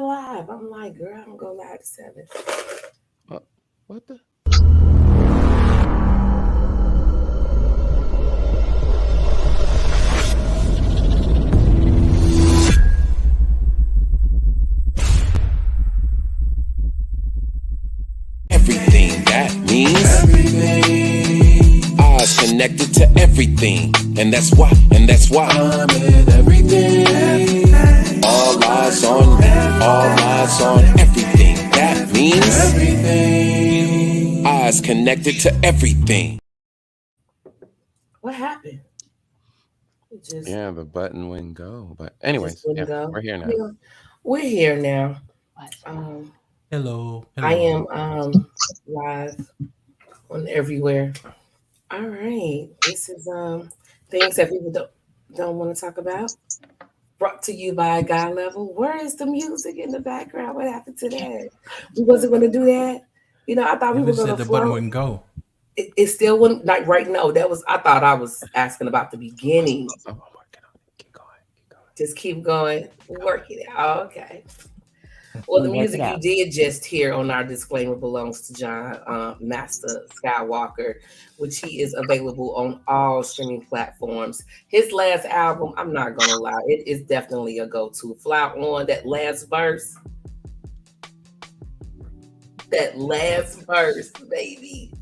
live. I'm like, girl, I'm gonna go live at 7. Uh, what the? Everything that means eyes connected to everything, and that's why I'm in everything. All eyes on me, all eyes on everything. That means everything. Eyes connected to everything. What happened? It Yeah, the button wouldn't go. But just anyways, yeah, wouldn't go. we're here now. Yeah, we're here now. Um, Hello, I am hello. live on everywhere. All right, this is things that people don't want to talk about. Brought to you by God Level. Where is the music in the background? What happened to that? We wasn't going to do that. I thought we It were was going to said the button flow. wouldn't go. It still wouldn't, like right now. That was, I thought I was asking about the beginning. Oh, I'm working on it. Keep going. Keep going. Just keep going, Keep work going. it out. Okay. Well, the We work it music you out. did just hear on our disclaimer belongs to John Master Skywalker, which he is available on all streaming platforms. His last album, I'm not gonna lie, it is definitely a go-to. Fly on that last verse, baby.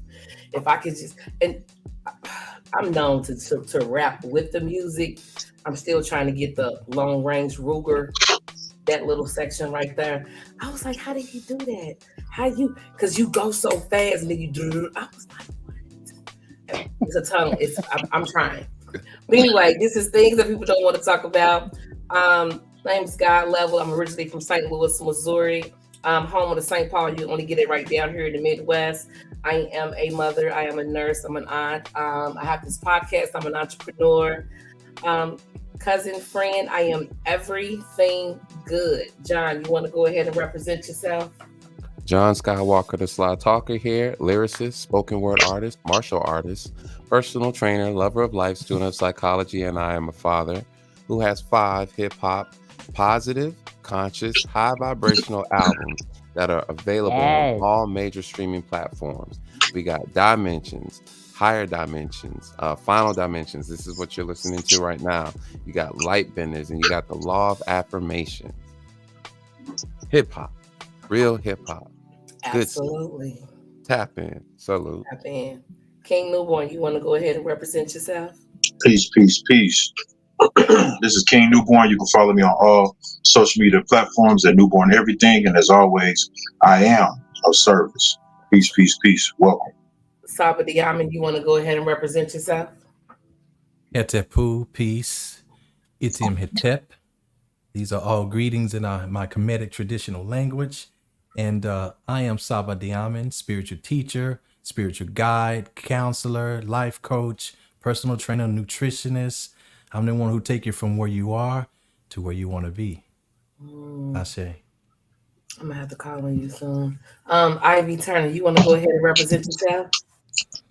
If I could just, and I'm known to rap with the music. I'm still trying to get the long range Ruger, that little section right there. I was like, how did he do that? How you? Because you go so fast and then you do. I was like, what? It's a tunnel. I'm trying. But anyway, this is things that people don't want to talk about. Name's God Level. I'm originally from St. Louis, Missouri. Home of the St. Paul. You only get it right down here in the Midwest. I am a mother. I am a nurse. I'm an aunt. I have this podcast. I'm an entrepreneur. Um, Cousin, friend, I am everything good. John, you want to go ahead and represent yourself? John Skywalker, the Sly Talker here, lyricist, spoken word artist, martial artist, personal trainer, lover of life, student of psychology, and I am a father who has 5 hip hop, positive, conscious, high vibrational albums that are available on Yes. all major streaming platforms. We got Dimensions, Higher Dimensions, Final Dimensions. This is what you're listening to right now. You got Light Benders, and you got the Law of Affirmation. Hip hop, real hip hop. Good stuff. Absolutely. Tap in. Salute. Tap in. King Newborn, you want to go ahead and represent yourself? Peace, peace, peace. This is King Newborn. You can follow me on all social media platforms at Newborn Everything. And as always, I am of service. Peace, peace, peace. Welcome. Saba Diamond, you want to go ahead and represent yourself? Hetepu, peace. Itium hetep. These are all greetings in my Kemetic traditional language. And I am Saba Diamond, spiritual teacher, spiritual guide, counselor, life coach, personal trainer, nutritionist. I'm the one who take you from where you are to where you want to be. I say. I'm gonna have to call on you soon. Ivy Turner, you want to go ahead and represent yourself?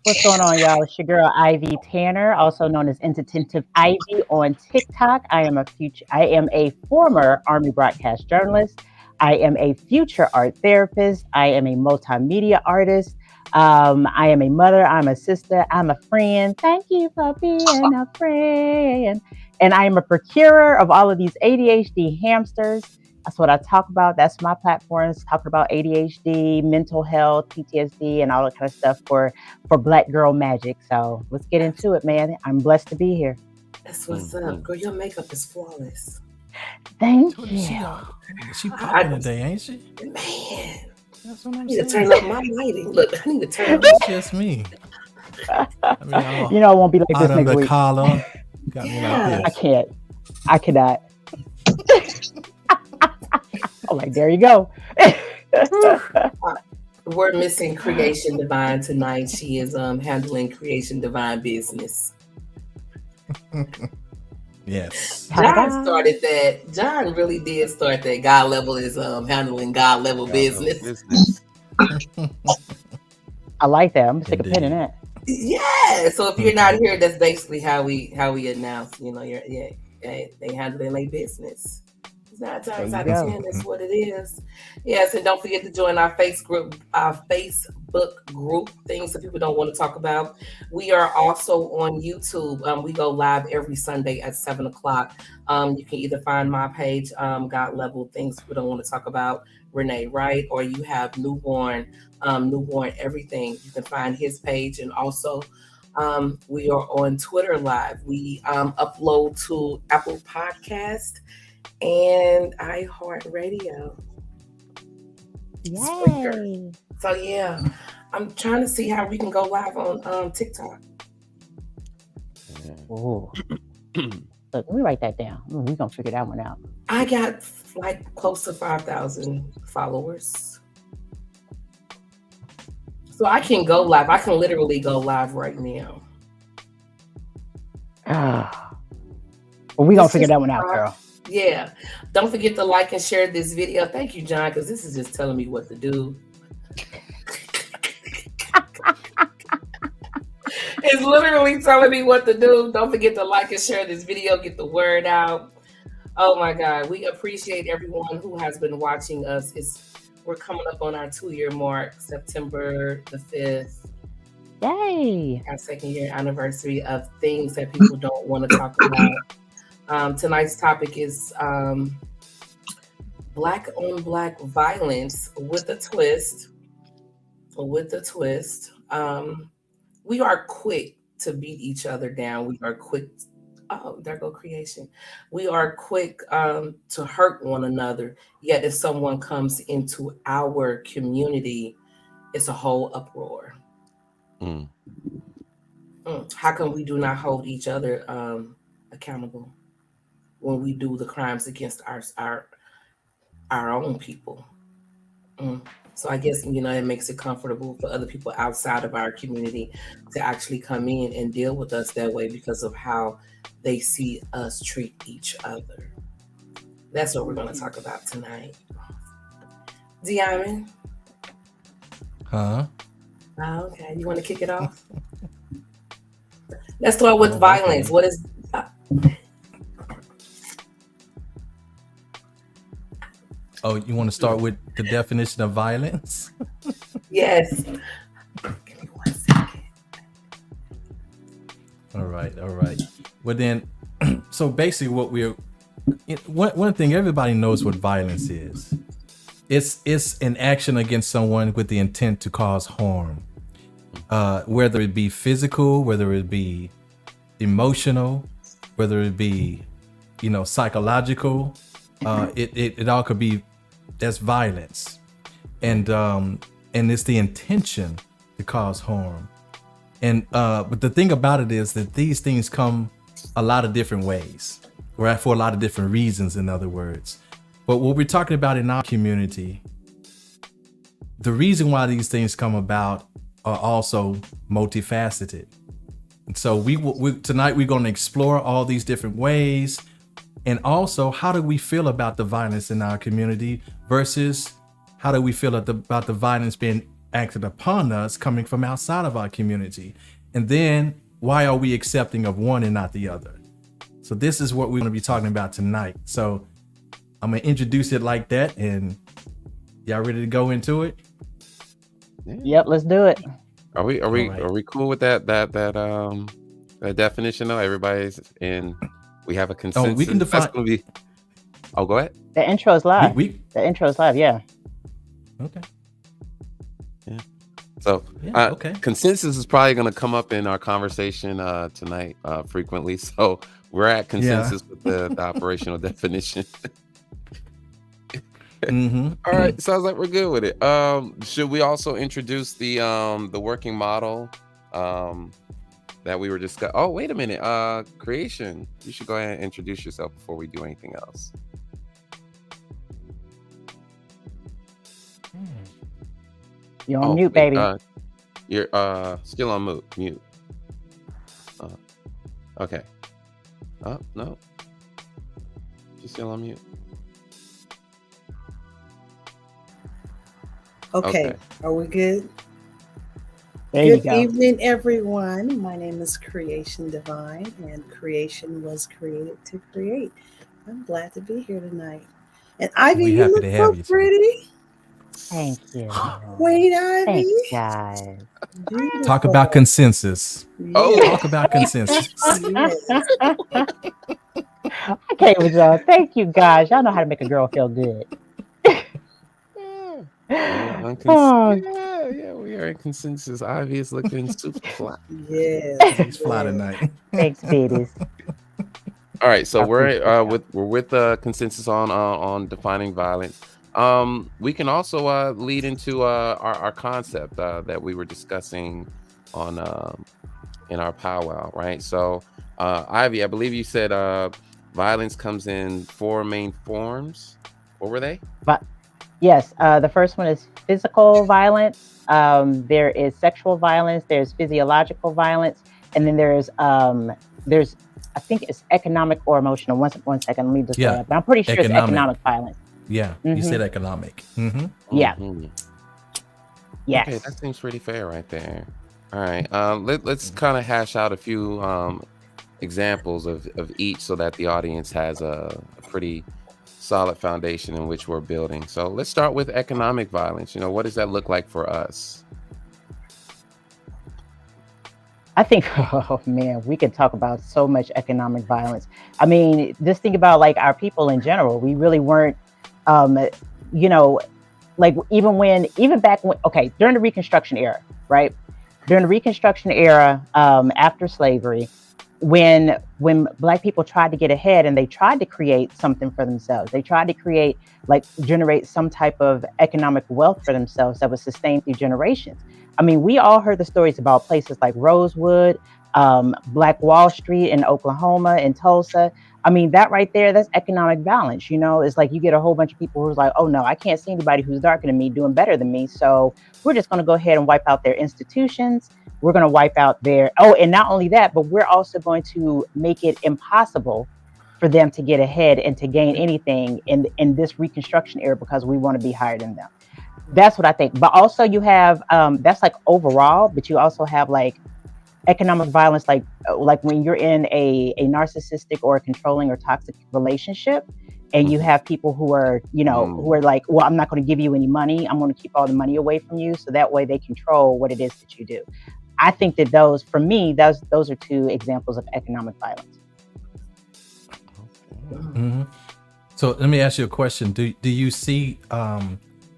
What's going on, y'all? It's your girl Ivy Tanner, also known as Intensive Ivy on TikTok. I am a former Army broadcast journalist. I am a future art therapist. I am a multimedia artist. I am a mother. I'm a sister. I'm a friend. Thank you for being a friend. And I am a procurer of all of these ADHD hamsters. That's what I talk about. That's my platforms, talking about ADHD, mental health, PTSD, and all that kind of stuff for Black Girl Magic. So let's get into it, man. I'm blessed to be here. That's what's up, girl. Your makeup is flawless. Thank She, you. she popping today, ain't she? Man, That's what I I'm need to saying. turn up my lighting. Look, I need to turn up. It's just me. I mean, You know, it won't be like out this next under week. collar. Got me Yeah. like I this. can't. I cannot. I'm like, there you go. We're missing Creation Divine tonight. She is handling Creation Divine business. Yes. John Ta-da. started that. John really did start that. God Level is handling God level business. Business. I like that. I'm gonna stick a pin in Indeed. that. Yeah. So if you're not here, that's basically how we announce. They handling their business. 9 There times you out of go. 10, that's what it is. Yes, and don't forget to join our Facebook group, things that people don't want to talk about. We are also on YouTube. We go live every Sunday at 7 o'clock. You can either find my page, God Level, things people don't want to talk about, Renee Wright, or you have Newborn Everything. You can find his page, and also we are on Twitter Live. We upload to Apple Podcast and iHeartRadio. Spreaker. Yay. So yeah, I'm trying to see how we can go live on TikTok. Ooh. Look, let me write that down. We're gonna figure that one out. I got like close to 5,000 followers. So I can go live. I can literally go live right now. Well, we're gonna figure that one out, girl. Yeah. Don't forget to like and share this video. Thank you, John, because this is just telling me what to do. It's literally telling me what to do. Don't forget to like and share this video. Get the word out. Oh my God. We appreciate everyone who has been watching us. We're coming up on our 2-year mark, September the 5th. Yay. Our 2nd year anniversary of things that people don't want to talk about. Tonight's topic is Black on Black violence with a twist. We are quick to beat each other down. We are quick. Oh, there go creation. We are quick to hurt one another. Yet if someone comes into our community, it's a whole uproar. How come we do not hold each other accountable when we do the crimes against our own people? So I guess, it makes it comfortable for other people outside of our community to actually come in and deal with us that way because of how they see us treat each other. That's what we're going to talk about tonight. Diamond? Huh? Oh, okay. You want to kick it off? Let's start with violence. Okay. What is... Oh, you want to start with the definition of violence? Yes. Give me 1 second. All right. Well then, so basically one thing everybody knows what violence is. It's an action against someone with the intent to cause harm. Whether it be physical, whether it be emotional, whether it be, psychological, it all could be. That's violence, and it's the intention to cause harm. And but the thing about it is that these things come a lot of different ways, or for a lot of different reasons, in other words. But what we're talking about in our community, the reason why these things come about are also multifaceted. And so tonight we're going to explore all these different ways. And also, how do we feel about the violence in our community versus how do we feel about the violence being acted upon us coming from outside of our community? And then why are we accepting of one and not the other? So this is what we're going to be talking about tonight. So I'm going to introduce it like that. And y'all ready to go into it? Yep, let's do it. Are we right. are we cool with that definition though? Everybody's in. We have a consensus. Oh, we can define. That's gonna be. Oh, go ahead. The intro is live. The intro is live, yeah. Okay. Yeah. So, okay. Consensus is probably going to come up in our conversation tonight frequently. So we're at consensus with the operational definition. Mm-hmm. All right, sounds like we're good with it. Should we also introduce the working model that we were discussing? Oh, wait a minute. Creation, you should go ahead and introduce yourself before we do anything else. You're on mute, baby. You're still on mute. Okay. Oh, no. She's still on mute. Okay. Are we good? There you Good go. evening, everyone. My name is Creation Divine, and creation was created to create. I'm glad to be here tonight. And Ivy, We you happy look to so have you. pretty. Thank you. Wait, Ivy. Thanks, guys. Beautiful. Talk about consensus. Oh. Talk about consensus. Yes. I can't with y'all. Thank you, guys. Y'all know how to make a girl feel good. Oh, Yeah, we are in consensus. Ivy is looking super fly. Yes. She's fly tonight. thanks, babies. All right, so I appreciate y'all. we're with consensus on defining violence. We can also lead into our concept that we were discussing on in our powwow, right? So, Ivy, I believe you said violence comes in 4 main forms. What were they? But yes, the first one is physical violence. There is sexual violence. There's physiological violence, and then there's I think it's economic or emotional. One second, let me just Yeah, but I'm pretty sure economic. it's economic violence. Yeah, you said economic. Yeah. Mhm. Yes. Okay, that seems pretty fair right there. All right, let's kind of hash out a few examples of each so that the audience has a pretty solid foundation in which we're building. So let's start with economic violence. What does that look like for us? I think, oh man, we could talk about so much economic violence. I mean, just think about like our people in general. We really weren't, you know, like even back when, okay, during the Reconstruction era, right? During the Reconstruction era, after slavery, when Black people tried to get ahead and they tried to create something for themselves, they tried to create, like, generate some type of economic wealth for themselves that was sustained through generations. I mean, we all heard the stories about places like Rosewood, Black Wall Street in Oklahoma, in Tulsa. I mean, that right there, that's economic violence. It's like you get a whole bunch of people who's like, oh no, I can't see anybody who's darker than me doing better than me. So we're just going to go ahead and wipe out their institutions. We're going to wipe out and not only that, but we're also going to make it impossible for them to get ahead and to gain anything in this Reconstruction era because we want to be higher than them. That's what I think. But also you have, that's like overall, but you also have like economic violence, like when you're in a narcissistic or a controlling or toxic relationship, and you have people who are, who are like, well, I'm not going to give you any money. I'm going to keep all the money away from you. So that way they control what it is that you do. I think that those are 2 examples of economic violence. Mm-hmm. So let me ask you a question. Do you see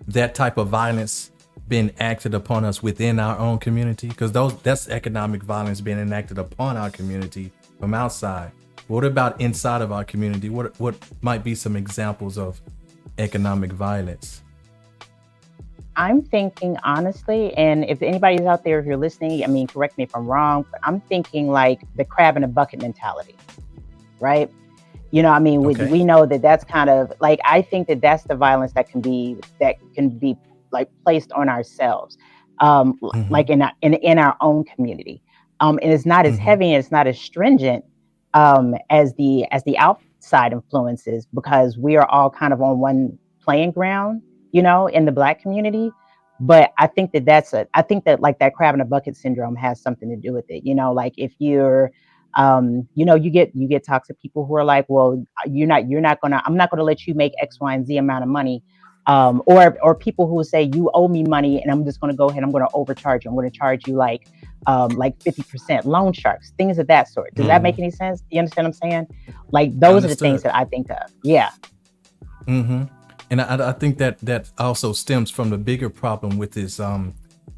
that type of violence being acted upon us within our own community? Because that's economic violence being enacted upon our community from outside. What about inside of our community? What might be some examples of economic violence? I'm thinking honestly, and if anybody's out there, if you're listening, I mean, correct me if I'm wrong, but I'm thinking like the crab in a bucket mentality, right? I mean, Okay. we know that that's kind of like, I think that that's the violence that can be like placed on ourselves, like in our own community. And it's not as heavy and it's not as stringent as the outside influences, because we are all kind of on one playing ground, in the Black community. But I think that like that crab in a bucket syndrome has something to do with it. Like if you're, you get toxic people who are like, well, I'm not gonna let you make X, Y, and Z amount of money. Or people who say you owe me money and I'm just going to go ahead, I'm going to overcharge you. I'm going to charge you like 50%, loan sharks, things of that sort. Does that make any sense? You understand what I'm saying? Like those are the things that I think of. Yeah. Mm-hmm. And I think that also stems from the bigger problem with this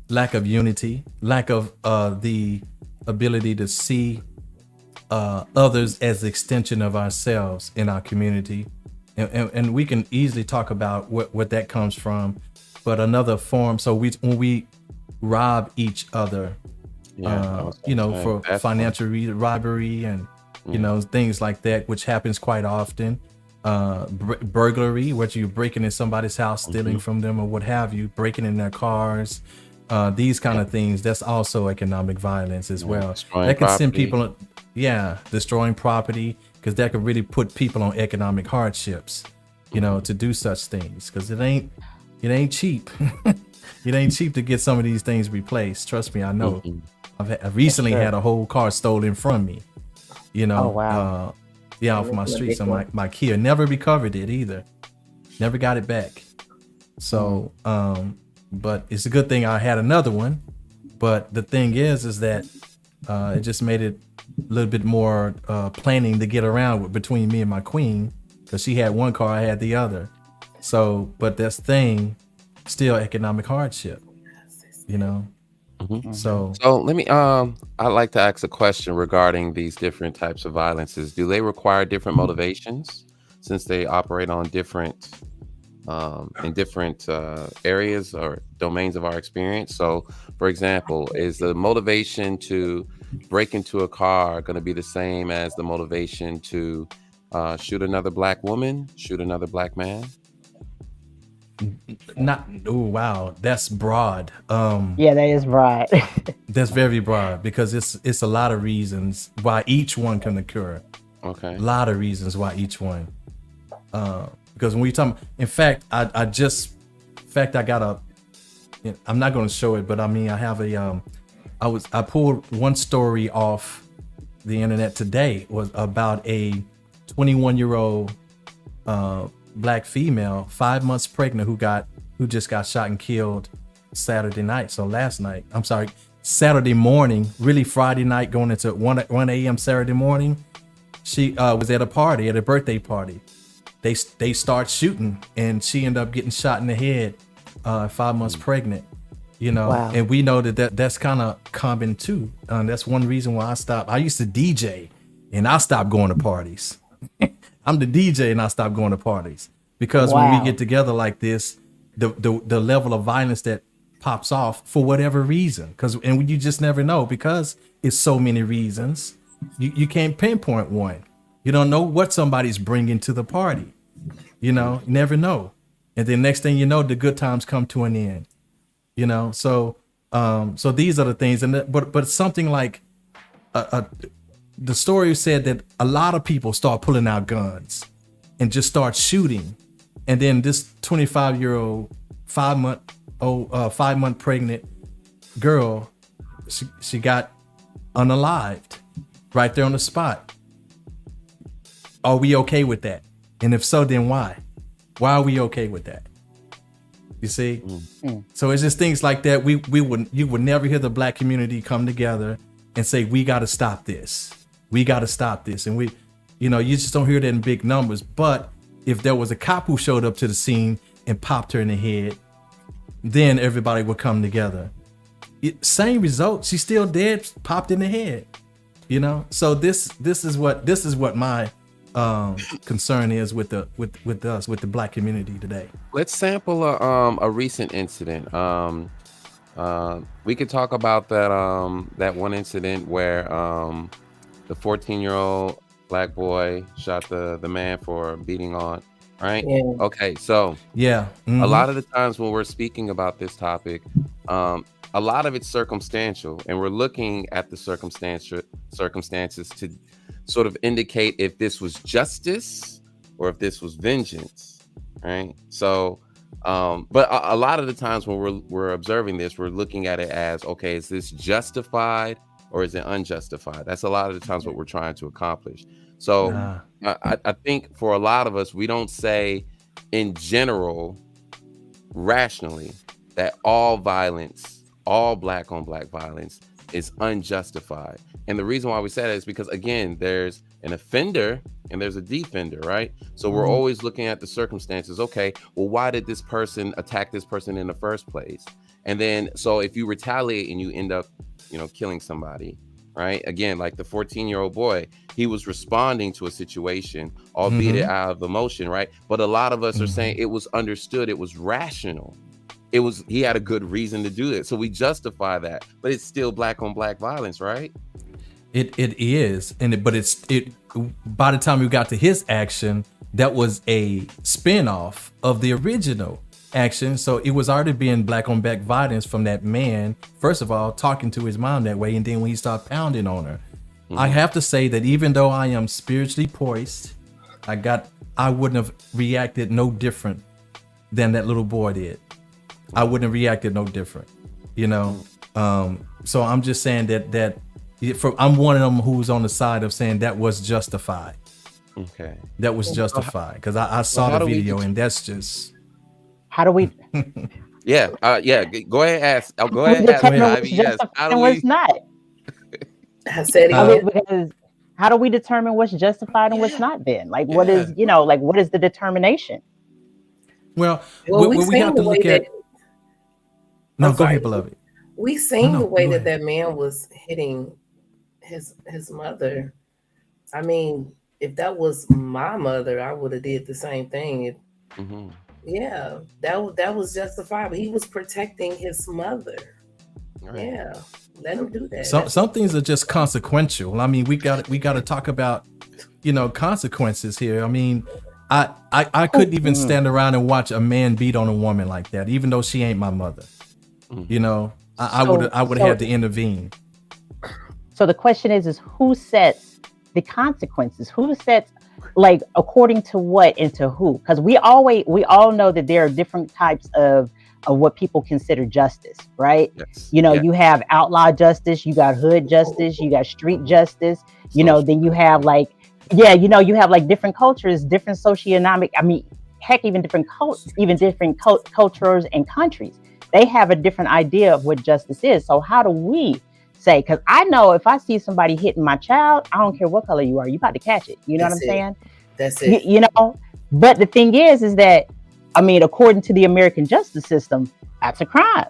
lack of unity, lack of the ability to see others as an extension of ourselves in our community. And we can easily talk about what that comes from, but another form. So when we rob each other, for financial robbery and things like that, which happens quite often. Burglary, where you're breaking in somebody's house, stealing from them or what have you, breaking in their cars. These kind of things. That's also economic violence as well. That can send people, destroying property. Because that could really put people on economic hardships, to do such things. Because it ain't cheap. It ain't cheap to get some of these things replaced. Trust me, I know. I've recently had a whole car stolen from me. Oh wow. Off my street. So my Kia never recovered it either. Never got it back. So, but it's a good thing I had another one. But the thing is that it just made it a little bit more planning to get around with between me and my queen, because she had one car, I had the other. So, but this thing, still economic hardship, you know. So let me I'd like to ask a question regarding these different types of violences. Do they require different motivations since they operate on different in different areas or domains of our experience? So for example, is the motivation to break into a car going to be the same as the motivation to shoot another black woman, shoot another black man? not, oh wow, that's broad. Yeah, that is right. That's very broad, because it's a lot of reasons why each one can occur. Okay. A lot of reasons why each one. Because when we talk, in fact, I got a, I'm not going to show it, but I mean, I have a, I pulled one story off the internet today, was about a 21-year-old black female, 5 months pregnant, who just got shot and killed Saturday night. So last night, I'm sorry, Saturday morning, really Friday night going into 1 a.m. Saturday morning. She was at a party, at a birthday party. They start shooting, and she ended up getting shot in the head, 5 months pregnant, you know. Wow. And we know that's kind of common too. That's one reason why I stopped. I used to DJ, and I stopped going to parties. I'm the DJ, and I stopped going to parties, because when we get together like this, the level of violence that pops off for whatever reason, and you just never know, because it's so many reasons. You can't pinpoint one. You don't know what somebody's bringing to the party. You know, you never know. And then next thing you know, the good times come to an end. You know, so these are the things. And but something like the story said that a lot of people start pulling out guns and just start shooting. And then this 25-year-old, 5 month pregnant girl, she got unalived right there on the spot. Are we okay with that? And if so, then why? Why are we okay with that? You see? So it's just things like that. You would never hear the black community come together and say, we got to stop this. We got to stop this. And you just don't hear that in big numbers. But if there was a cop who showed up to the scene and popped her in the head, then everybody would come together. Same result. She's still dead, popped in the head. You know? So this is what my concern is with us, with the black community today. Let's sample a recent incident. We could talk about that one incident where the 14-year-old black boy shot the man for beating on. Right? Yeah. Okay, so yeah, a lot of the times when we're speaking about this topic, a lot of it's circumstantial, and we're looking at the circumstances to sort of indicate if this was justice or if this was vengeance, right? So, but a lot of the times when we're observing this, we're looking at it as, okay, is this justified or is it unjustified? That's a lot of the times what we're trying to accomplish. So I think for a lot of us, we don't say in general, rationally, that all violence, all black on black violence is unjustified. And the reason why we say that is because, again, there's an offender and there's a defender, right? So we're always looking at the circumstances. Okay, well, why did this person attack this person in the first place? And then, so if you retaliate and you end up, killing somebody, right? Again, like the 14-year-old boy, he was responding to a situation, albeit out of emotion, right? But a lot of us are saying it was understood, it was rational. He had a good reason to do it. So we justify that, but it's still black on black violence, right? It is, but by the time we got to his action, that was a spin-off of the original action. So it was already being black on black violence from that man, first of all, talking to his mom that way, and then when he started pounding on her. I have to say that even though I am spiritually poised, I wouldn't have reacted no different than that little boy did. I wouldn't have reacted no different, so I'm just saying that I'm one of them who's on the side of saying that was justified. Okay. that was justified? Because I saw how the do we video, det- and that's just How do we Yeah. Go ahead and ask. Oh, go we ahead and ask go me, determine ahead. what's Ivy. Yes. justified How do and what's we? not? I said I Huh? mean, again. because how do we determine what's justified and what's Yeah. not then? Like what Yeah. is, like what is the determination? Well, Well, we we seen have the to way look that. at. No, I'm go sorry. ahead, beloved. We No, seen the no, way go that ahead. that man was hitting his mother. I mean, if that was my mother, I would have did the same thing. Hmm. Yeah, that was justifiable. He was protecting his mother. Right. Yeah, let him do that. Some things are just consequential. I mean, we got to talk about, consequences here. I mean, I couldn't even stand around and watch a man beat on a woman like that, even though she ain't my mother. I would have had to intervene. So the question is who sets the consequences? Who sets, like, according to what and to who? Because we all know that there are different types of what people consider justice, right? Yes. You have outlaw justice, you got hood justice, you got street justice, then you have like, you have like different cultures, different socioeconomic, I mean, heck, even different cultures and countries. They have a different idea of what justice is. So how do we say, because I know if I see somebody hitting my child, I don't care what color you are, you about to catch it. You know what I'm saying? That's it. But the thing is that, I mean, according to the American justice system, that's a crime.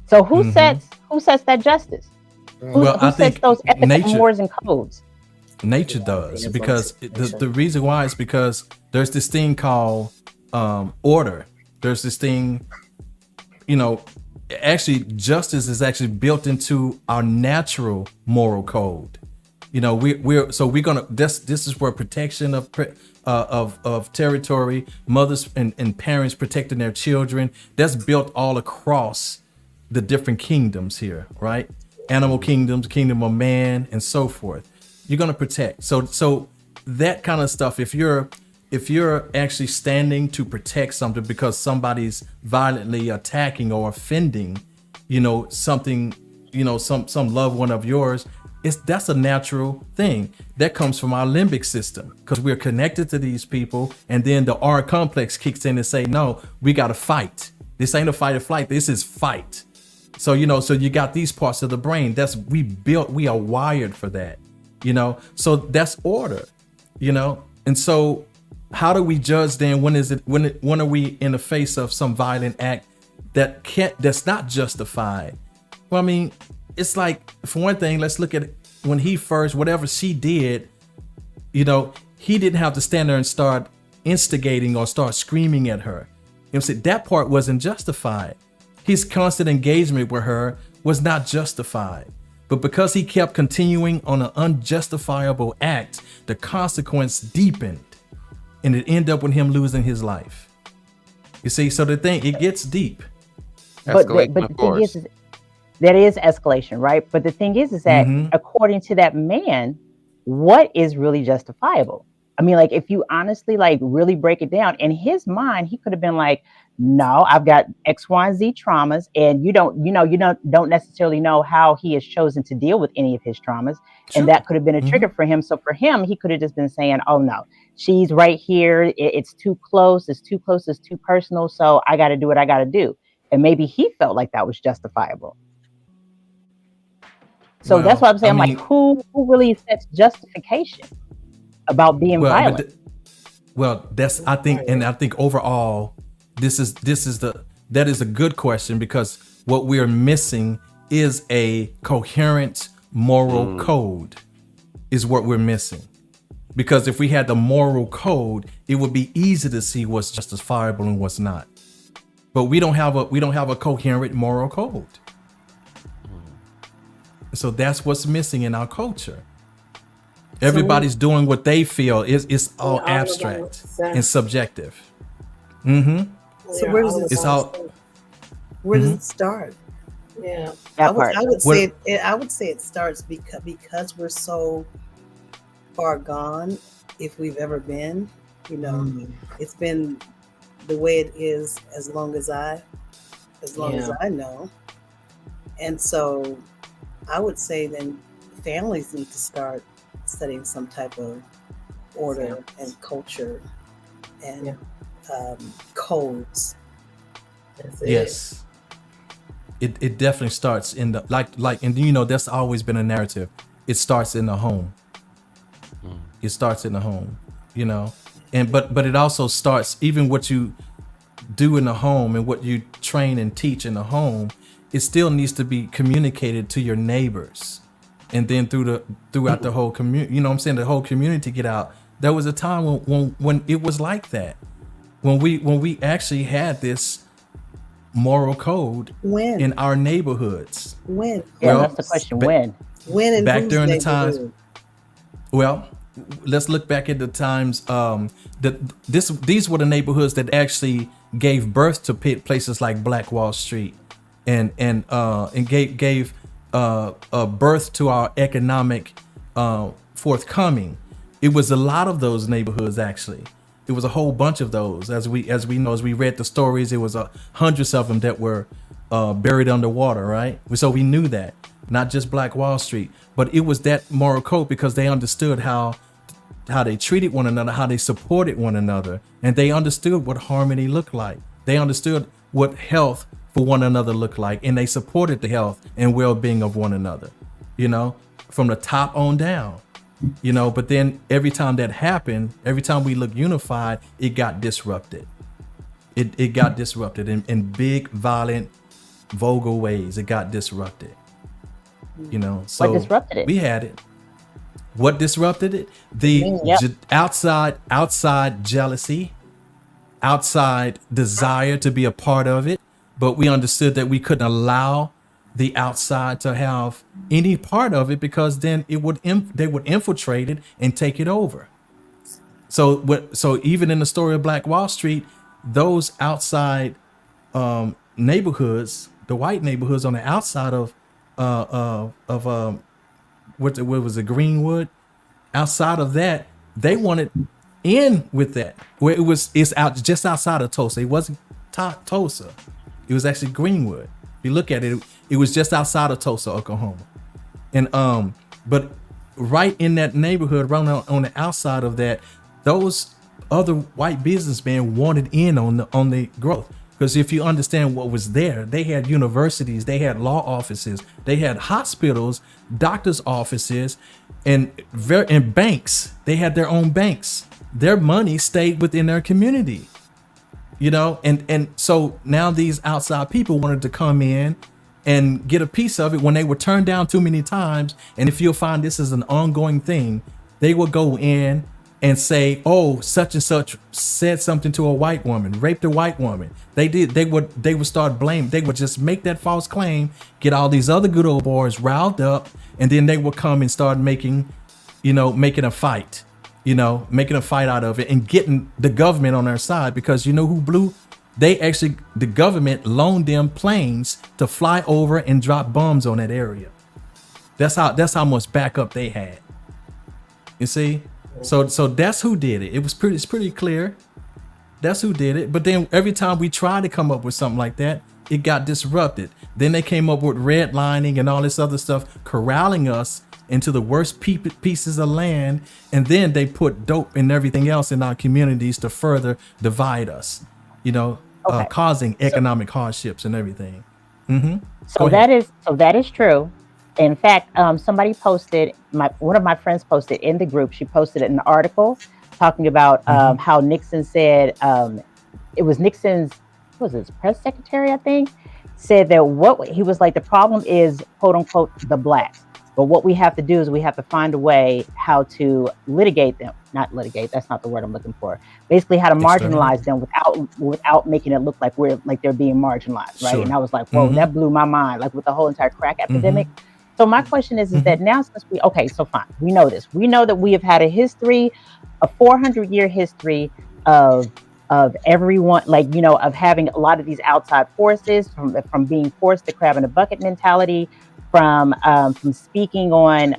So who sets that justice? Well, Who I sets think those ethical nature mores and codes? nature does, because the reason why is because there's this thing called order. There's this thing, actually justice is actually built into our natural moral code. We're gonna this is where protection of territory, mothers and parents protecting their children, that's built all across the different kingdoms here, right? Animal kingdoms, kingdom of man, and so forth. You're gonna protect. So that kind of stuff. If you're actually standing to protect something because somebody's violently attacking or offending, something, some loved one of yours, that's a natural thing that comes from our limbic system, because we're connected to these people, and then the R complex kicks in and say, no, we got to fight. This ain't a fight or flight. This is fight. So so you got these parts of the brain we are wired for that. So that's order. And so how do we judge then when are we in the face of some violent act that's not justified? Well, I mean, it's like, for one thing, let's look at when he first, whatever she did, he didn't have to stand there and start instigating or start screaming at her. That part wasn't justified. His constant engagement with her was not justified. But because he kept continuing on an unjustifiable act, the consequence deepened, and it ended up with him losing his life. You see, so the thing, it gets deep. But Escalation, the of thing course. is that is escalation, right? But the thing is that according to that man, what is really justifiable? I mean, like, if you honestly like really break it down, in his mind, he could have been like, no, I've got X, Y, and Z traumas, and you don't necessarily know how he has chosen to deal with any of his traumas. Sure. And that could have been a trigger for him. So for him, he could have just been saying, oh no, she's right here. It's too close. It's too close. It's too personal. So I got to do what I got to do. And maybe he felt like that was justifiable. So Well, that's what I'm saying. I mean- like, who really sets justification about being violent? I think overall, that is a good question, because what we're missing is a coherent moral code, is what we're missing. Because if we had the moral code, it would be easy to see what's justifiable and what's not. But we don't have a coherent moral code. So that's what's missing in our culture. Everybody's doing what they feel. It's all abstract and subjective. So where does it It's all. Where does it start? Yeah. That part. I would say it starts because we're so far gone, if we've ever been. It's been the way it is as long as I know. And so I would say then families need to start setting some type of order and culture and Yeah. codes. That's it. Yes. It definitely starts in the like and you know that's always been a narrative. It starts in the home. It starts in the home, you know. And but it also starts even what you do in the home and what you train and teach in the home, it still needs to be communicated to your neighbors. And then throughout the whole community, you know what I'm saying, the whole community get out. There was a time when it was like that. When we actually had this moral code When? in our neighborhoods. When? Yeah, Well, that's the question. ba- When? When and back whose during the times- neighborhood? Well, let's look back at the times these were the neighborhoods that actually gave birth to places like Black Wall Street and gave birth to our economic forthcoming. It was a lot of those neighborhoods actually. It was a whole bunch of those. As we know, as we read the stories, it was hundreds of them that were buried underwater, right? So we knew that, not just Black Wall Street, but it was that moral code because they understood how they treated one another, how they supported one another, and they understood what harmony looked like. They understood what health for one another looked like, and they supported the health and well-being of one another, you know, from the top on down. You know, but then every time that happened, every time we look unified, it got disrupted. It got disrupted in big, violent, vulgar ways. It got disrupted. You know, so What disrupted it? we had it. What disrupted it? The Yep. outside jealousy, outside desire to be a part of it, but we understood that we couldn't allow the outside to have any part of it because then they would infiltrate it and take it over. So even in the story of Black Wall Street, those outside neighborhoods, the white neighborhoods on the outside of what was it, Greenwood, outside of that, they wanted in with that where it's out just outside of Tulsa. It wasn't Tulsa, it was actually Greenwood. If you look at it, it was just outside of Tulsa, Oklahoma. And but right in that neighborhood, right on the outside of that, those other white businessmen wanted in on the growth. Because if you understand what was there, they had universities, they had law offices, they had hospitals, doctors' offices, and banks. They had their own banks. Their money stayed within their community. You know, and so now these outside people wanted to come in and get a piece of it when they were turned down too many times. And if you'll find this is an ongoing thing, they will go in and say, oh, such and such said something to a white woman, raped a white woman. They would start blaming. They would just make that false claim, get all these other good old boys riled up, and then they would come and start making a fight. Making a fight out of it and getting the government on their side because you know who blew? The government loaned them planes to fly over and drop bombs on that area. That's how much backup they had. You see? So that's who did it. It's pretty clear. That's who did it. But then every time we tried to come up with something like that, it got disrupted. Then they came up with redlining and all this other stuff, corralling us into the worst pieces of land, and then they put dope and everything else in our communities to further divide us, causing economic hardships and everything. So that is true. In fact, somebody posted, one of my friends posted in the group, she posted an article talking about how Nixon said, it was Nixon's, press secretary, I think, said that he was like, the problem is, quote unquote, the blacks. But what we have to do is we have to find a way how to litigate them. Not litigate, that's not the word I'm looking for. Basically how to marginalize them without making it look like they're being marginalized, right? Sure. And I was like, whoa, that blew my mind, like with the whole entire crack epidemic. So my question is that now since so fine, we know this. We know that we have had a 400-year history of everyone, of having a lot of these outside forces from being forced to crab in a bucket mentality, from speaking on,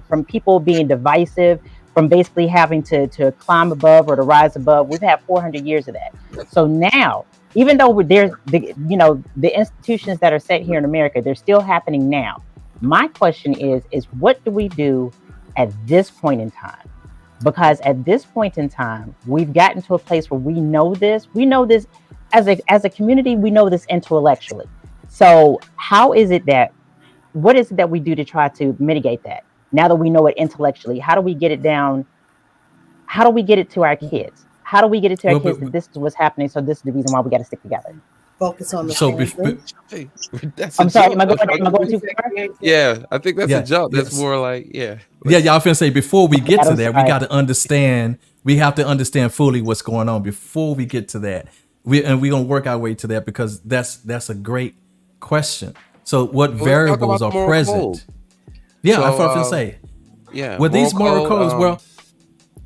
from people being divisive, from basically having to climb above or to rise above. We've had 400 years of that. So now, even though there's the institutions that are set here in America, they're still happening now. My question is what do we do at this point in time because at this point in time, we've gotten to a place where we know this as a community, we know this intellectually. So what is it that we do to try to mitigate that? Now that we know it intellectually, how do we get it down? How do we get it to our kids? How do we get it to our kids that this is what's happening? So this is the reason why we got to stick together. Focus on the So family. Hey, that's I'm a sorry, joke. am I going too far? Yeah, I think that's Yeah, a joke. That's yes. more like, yeah. Yeah, y'all finna say before we get to I'm that, we sorry. got to understand. We have to understand fully what's going on before we get to that. We're gonna work our way to that because that's a great question. So, what Well, let's talk variables about are moral present? code. Yeah, So, that's what I'm finna say. Yeah. Well, these moral codes, code, but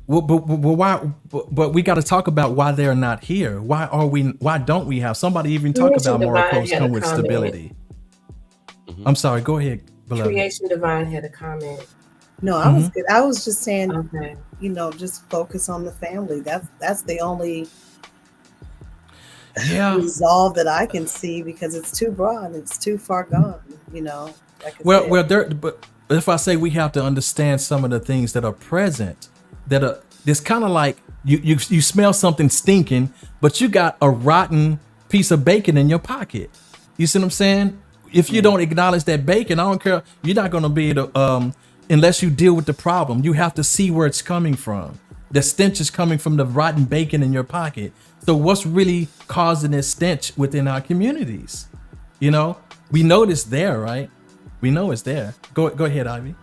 why? But we got to talk about why they're not here. Why don't we have? Somebody even talk Creation about moral Divine codes had a come with comment. stability. I'm sorry. Go ahead, beloved. Creation Divine had a comment. No, I was good. I was just saying, Okay. just focus on the family. That's the only Yeah. resolve that I can see because it's too broad. It's too far gone. Like I Well, said. but if I say we have to understand some of the things that are present, that are it's kind of like you smell something stinking, but you got a rotten piece of bacon in your pocket. You see what I'm saying? If you don't acknowledge that bacon, I don't care. You're not gonna be able to unless you deal with the problem. You have to see where it's coming from. The stench is coming from the rotten bacon in your pocket. So what's really causing this stench within our communities? We know it's there, right? We know it's there. Go ahead, Ivy.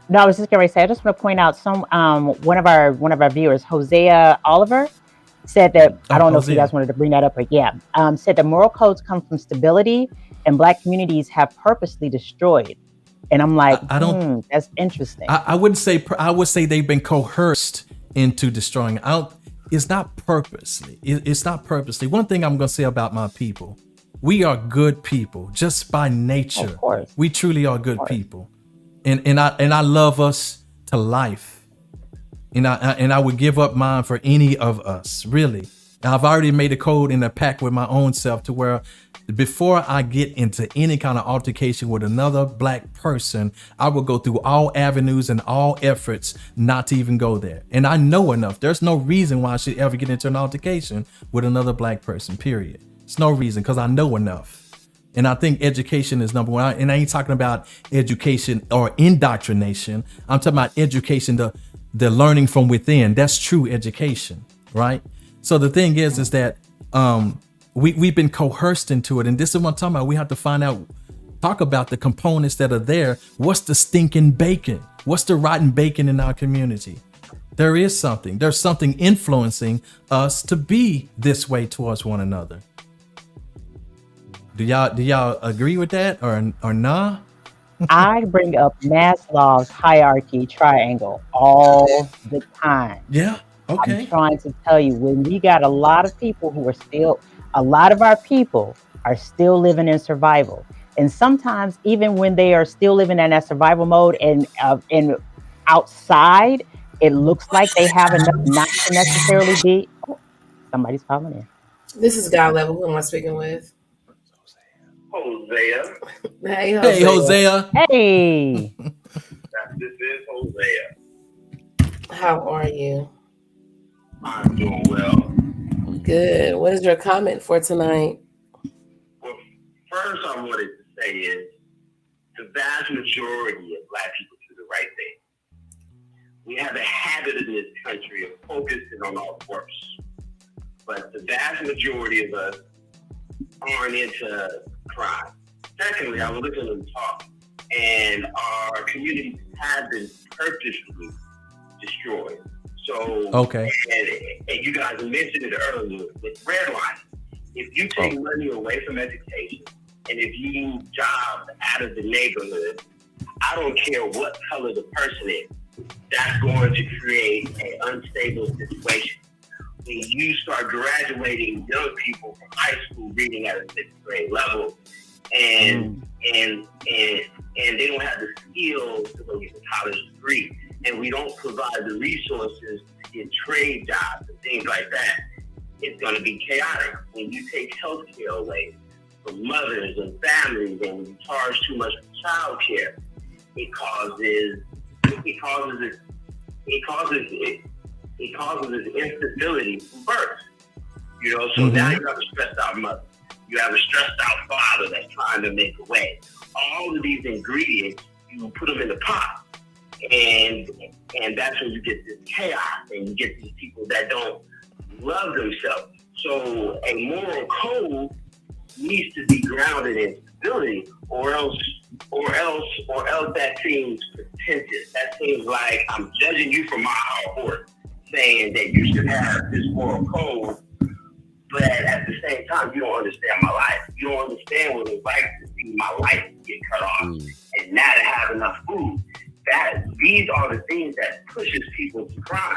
No, I was just going to say, I just want to point out one of our viewers, Hosea Oliver, said that, I don't know if you Hosea. guys wanted to bring that up, but yeah, said that moral codes come from stability and Black communities have purposely destroyed. And I'm like, I don't- that's interesting. I wouldn't say. I would say they've been coerced into destroying. It's not purposely. It's not purposely. One thing I'm gonna say about my people, we are good people just by nature. Of course. We truly are good people, and I love us to life, and I would give up mine for any of us, really. Now, I've already made a code in a pact with my own self to where before I get into any kind of altercation with another Black person, I will go through all avenues and all efforts not to even go there. And I know enough. There's no reason why I should ever get into an altercation with another Black person, period. It's no reason because I know enough. And I think education is number one. And I ain't talking about education or indoctrination. I'm talking about education, the learning from within. That's true education, right? So the thing is that we've been coerced into it. And this is what I'm talking about. We have to talk about the components that are there. What's the stinking bacon? What's the rotten bacon in our community? There's something influencing us to be this way towards one another. Do y'all agree with that or nah? I bring up Maslow's hierarchy triangle all the time. Yeah. Okay. I'm trying to tell you, when we got a lot of people a lot of our people are still living in survival. And sometimes even when they are still living in that survival mode and outside, it looks like they have enough not to necessarily be. Oh, somebody's calling in. This is God Level. Who am I speaking with? Hosea. Hey, Hey, Hosea. Hey. This is Hosea. How are you? I'm doing well. Good. What is your comment for tonight? Well, first I wanted to say is the vast majority of Black people do the right thing. We have a habit in this country of focusing on our worst. But the vast majority of us aren't into crime. Secondly, I was listening to them talk, and our communities have been purposely destroyed. So, Okay. and you guys mentioned it earlier with redlining. If you take money away from education, and if you move jobs out of the neighborhood, I don't care what color the person is, that's going to create an unstable situation. When you start graduating young people from high school reading at a 6th grade level, and they don't have the skills to go get a college degree, and we don't provide the resources to get trade jobs and things like that, it's going to be chaotic. When you take healthcare away from mothers and families, and when you charge too much for child care, it causes it causes this instability from birth. You know, so now you have a stressed out mother. You have a stressed out father that's trying to make a way. All of these ingredients, you put them in the pot. And that's when you get this chaos and you get these people that don't love themselves. So a moral code needs to be grounded in stability, or else that seems pretentious. That seems like I'm judging you from my horse, saying that you should have this moral code, but at the same time, you don't understand my life. You don't understand what it's like to see my life get cut off and not to have enough food. These are the things that pushes people to crime.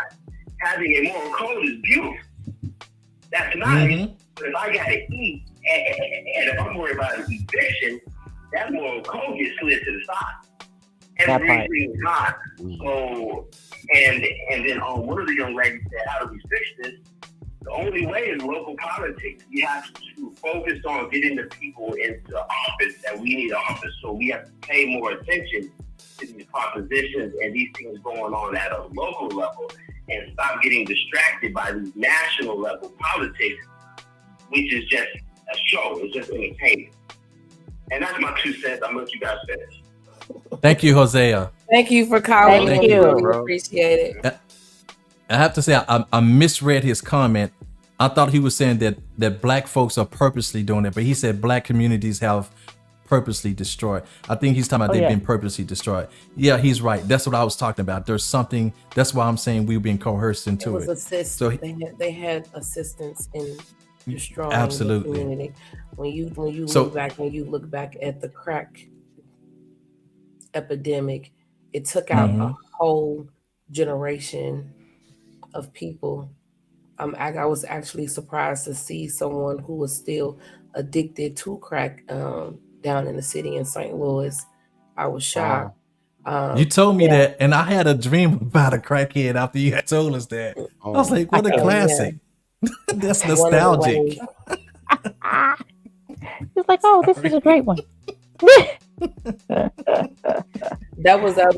Having a moral code is beautiful. That's nice, but if I gotta eat, and if I'm worried about an eviction, that moral code gets slid to the side. Every single time. So, and then one of the young ladies said, how do we fix this? The only way is local politics. We have to focus on getting the people into office that we need office. So we have to pay more attention to these propositions and these things going on at a local level, and stop getting distracted by these national level politics, which is just a show. It's just entertainment. And that's my 2 cents. I'm going to let you guys finish. Thank you, Hosea. Thank you for calling. Thank you. Really appreciate it. I have to say, I misread his comment. I thought he was saying that black folks are purposely doing it, but he said black communities have purposely destroyed. I think he's talking about they've been purposely destroyed. Yeah, he's right. That's what I was talking about. There's something. That's why I'm saying we've been coerced into it. So they had assistance in destroying absolutely the community. When you look back at the crack epidemic, it took out a whole generation of people. I was actually surprised to see someone who was still addicted to crack down in the city in St. Louis. I was shocked. You told me that, and I had a dream about a crackhead after you had told us that. I was like, what a classic. That's nostalgic. It's like, oh, this is a great one. That was I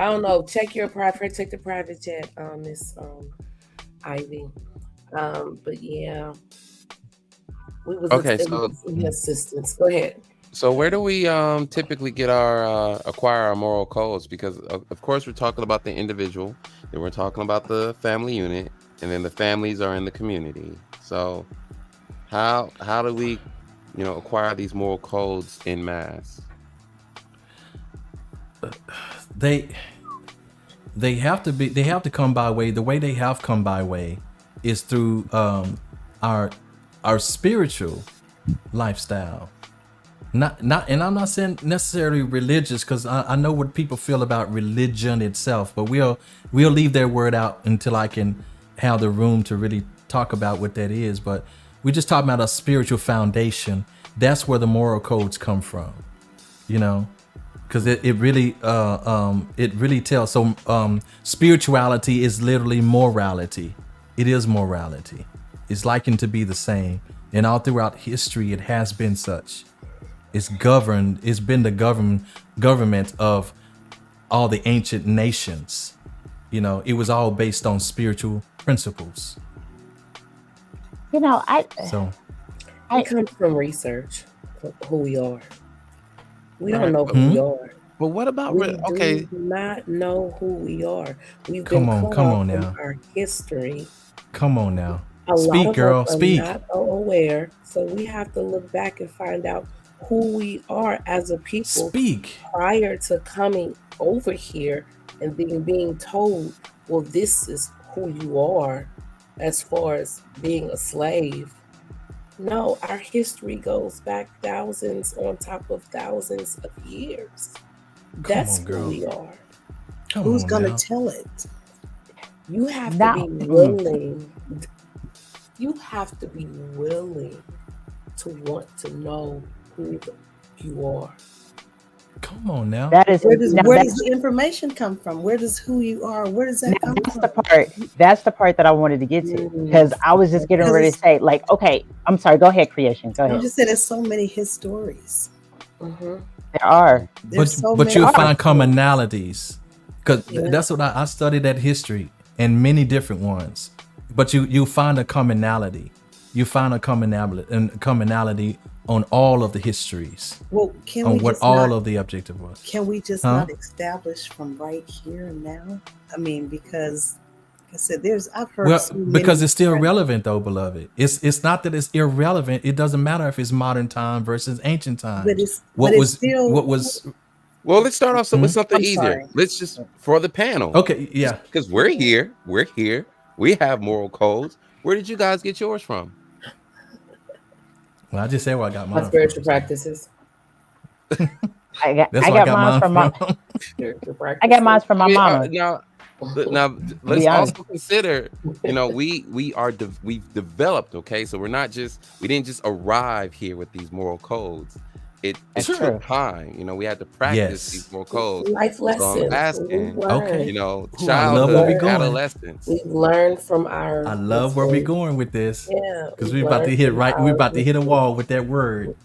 don't know. Check the private chat, Miss Ivy. But yeah, we was assistance. Go ahead. So where do we typically get acquire our moral codes? Because of course we're talking about the individual, then we're talking about the family unit, and then the families are in the community. So how do we, acquire these moral codes in mass? They have to come by way. The way they have come by way is through our spiritual lifestyle. Not, and I'm not saying necessarily religious, because I know what people feel about religion itself, but we'll leave their word out until I can have the room to really talk about what that is. But we're just talking about a spiritual foundation. That's where the moral codes come from, because it really tells. So spirituality is literally morality. It is morality. It's likened to be the same, and all throughout history it has been such. It's been the government of all the ancient nations. It was all based on spiritual principles. It comes from research of who we are. We don't know who we are. But what about we do not know who we are. We've been cut off from our history. Come on now. Speak, girl. Speak. Not aware, so we have to look back and find out who we are as a people. Speak. Prior to coming over here and being told, well, this is who you are, as far as being a slave. No, our history goes back thousands on top of thousands of years. That's who we are. Who's going to tell it? You have to be willing. You have to be willing to want to know who you are. Come on now. Where does the information come from? Where does who you are? Where does that come from? That's the part that I wanted to get to, because I was just getting ready to say, okay, I'm sorry. Go ahead, Creation. Go ahead. I just said there's so many his stories. There are. But you'll find commonalities, because that's what I studied that history, and many different ones, but you find a commonality. You find a commonality on all of the histories, Well, can on we what just all not? of the objective was. Can we just Huh? not establish from right here and now? I mean, because like I said, I've heard Well, so many because it's still different- relevant, though, beloved. It's not that it's irrelevant. It doesn't matter if it's modern time versus ancient times. but it's What but it's was still what was Well, let's start off with something I'm easier. sorry. Let's just for the panel. okay? Yeah. Because we're here. We have moral codes. Where did you guys get yours from? Well, I just said where I got My mine. spiritual practices. I got That's I where got mine from my Spiritual I got mine practices. from my mama. Now let's Be honest. also consider, we've developed. Okay, so we didn't just arrive here with these moral codes. It That's took true. time. We had to practice Yes. these moral codes. Life So I'm lessons. asking, We've Okay. learned. I love where we childhood, going. adolescence. We've learned from our. I love where we're mistakes. going with this, Yeah, because we've we're about to learned hit from right. We're our about to hit a mistakes. wall with that word.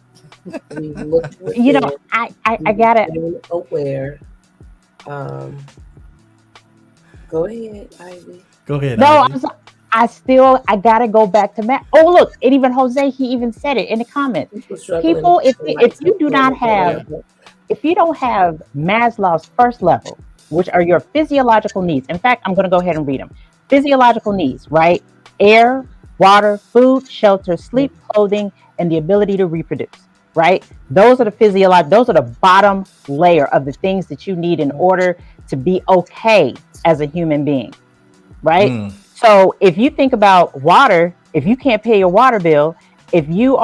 We've looked You know, within. I gotta Being aware. Go ahead, Ivy. Go ahead. no, Ivy. I gotta go back to Matt. Oh look, and even Jose, he even said it in the comments. People, if you do not have, if you don't have Maslow's first level, which are your physiological needs. In fact, I'm gonna go ahead and read them. Physiological needs, right? Air, water, food, shelter, sleep, clothing, and the ability to reproduce. Right? Those are those are the bottom layer of the things that you need in order to be okay as a human being. Right? Mm. So if you think about water, if you can't pay your water bill, if your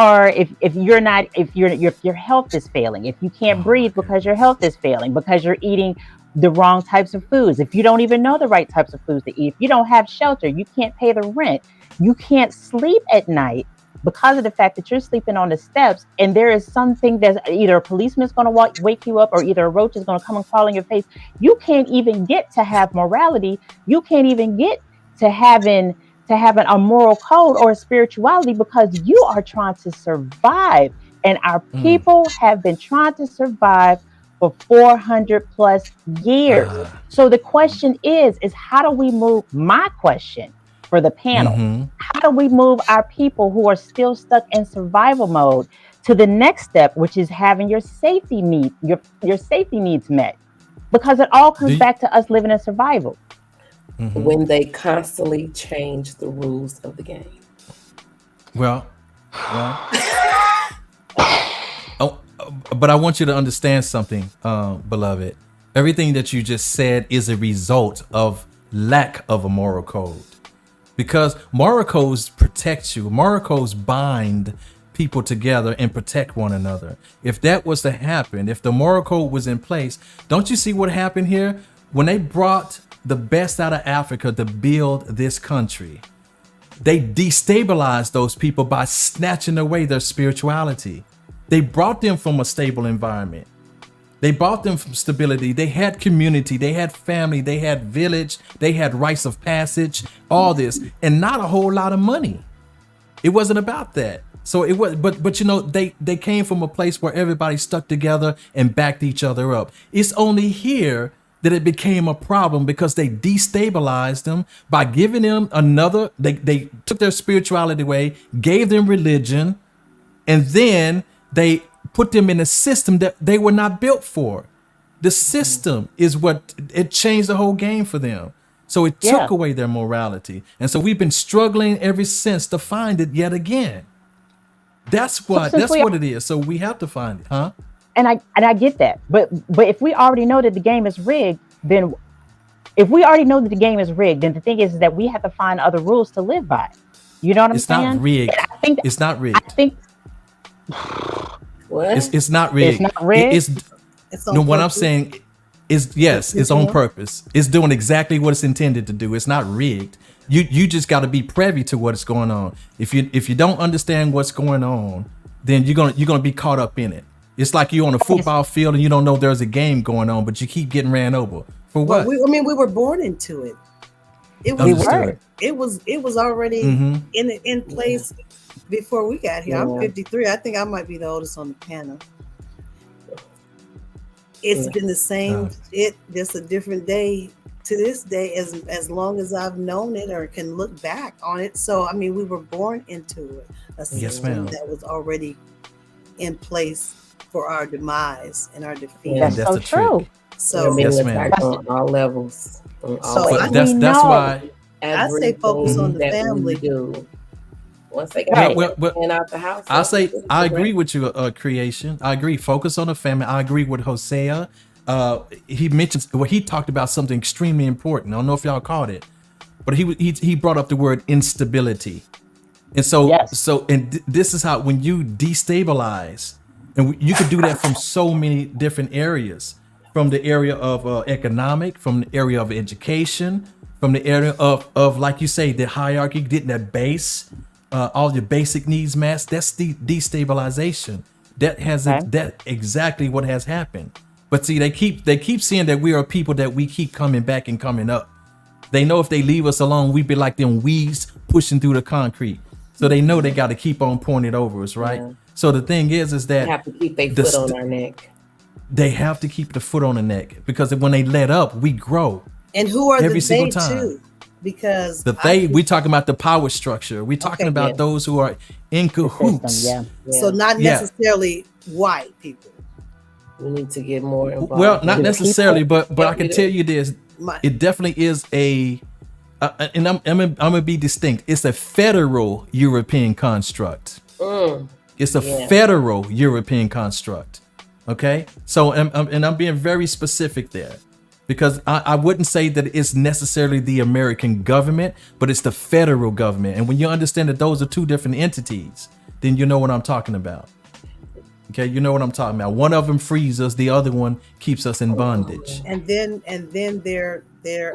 health is failing, if you can't breathe because your health is failing, because you're eating the wrong types of foods, if you don't even know the right types of foods to eat, if you don't have shelter, you can't pay the rent, you can't sleep at night because of the fact that you're sleeping on the steps, and there is something that's either a policeman's going to wake you up, or either a roach is going to come and crawl in your face. You can't even get to have morality. You can't even get to having a moral code or a spirituality, because you are trying to survive, and our people have been trying to survive for 400 plus years. So the question is how do we move? My question for the panel: how do we move our people who are still stuck in survival mode to the next step, which is having your safety needs met? Because it all comes back to us living in survival. When they constantly change the rules of the game. Well, but I want you to understand something, beloved. Everything that you just said is a result of lack of a moral code, because moral codes protect you. Moral codes bind people together and protect one another. If that was to happen, if the moral code was in place, don't you see what happened here? When they brought the best out of Africa to build this country, they destabilized those people by snatching away their spirituality. They brought them from a stable environment. They brought them from stability. They had community, they had family, they had village, they had rites of passage, all this, and not a whole lot of money. It wasn't about that. So it was, but they came from a place where everybody stuck together and backed each other up. It's only here that it became a problem, because they destabilized them by giving them they took their spirituality away, gave them religion, and then they put them in a system that they were not built for. The system is what it changed the whole game for them. So it took away their morality. And so we've been struggling ever since to find it yet again. That's what it is. So we have to find it, huh? And I get that, but if we already know that the game is rigged, then the thing is that we have to find other rules to live by. You know what I'm saying? Not rigged. It's not rigged. I think what? It's not rigged. It's not rigged. It's on No, what I'm purpose. saying is yes, it's on purpose. It's doing exactly what it's intended to do. It's not rigged. You just got to be privy to what's going on. If you don't understand what's going on, then you're gonna be caught up in it. It's like you're on a football field and you don't know there's a game going on, but you keep getting ran over. For what? Well, we were born into it. It was Understood. it was already in place before we got here. I'm 53. I think I might be the oldest on the panel. It's been the same. Just a different day to this day, as long as I've known it or can look back on it. So I mean, we were born into it, a system Yes, ma'am. that was already in place for our demise and our defeat. Yeah. That's That's so the trick. true. So We're being Yes, ma'am. attacked on all levels. On all So But I- that's We that's know. why. I say focus on the Everything that family. we do. Once they Right. got Well, in out the house, I say it's I great. agree with you, Creation. I agree. Focus on the family. I agree with Hosea. He mentions he talked about something extremely important. I don't know if y'all caught it, but he brought up the word instability, and so Yes. this is how when you destabilize, and you could do that from so many different areas, from the area of economic, from the area of education, from the area of like you say, the hierarchy, getting that base. All your basic needs mass, that's the destabilization. That has Okay. that exactly what has happened. But see, they keep seeing that we are people that we keep coming back and coming up. They know if they leave us alone, we be like them weeds pushing through the concrete. So they know they got to keep on pouring it over us, right? Yeah. So the thing is We that have to keep their the foot on st- our neck. they have to keep the foot on the neck, because when they let up, we grow. And who are Every the single they time. too? Because We talking about the power structure. We talking Okay, about yeah. those who are in The cahoots. system, yeah. so not Yeah. necessarily white people. We need to get more involved. Well, not The necessarily, but I can Yeah. tell you this: My, it definitely is and I'm gonna be distinct. It's a federal European construct. It's a Yeah. federal European construct. Okay, so I'm being very specific there, because I wouldn't say that it's necessarily the American government, but it's the federal government. And when you understand that those are two different entities, then you know what I'm talking about. Okay, you know what I'm talking about. One of them frees us, the other one keeps us in bondage. and then there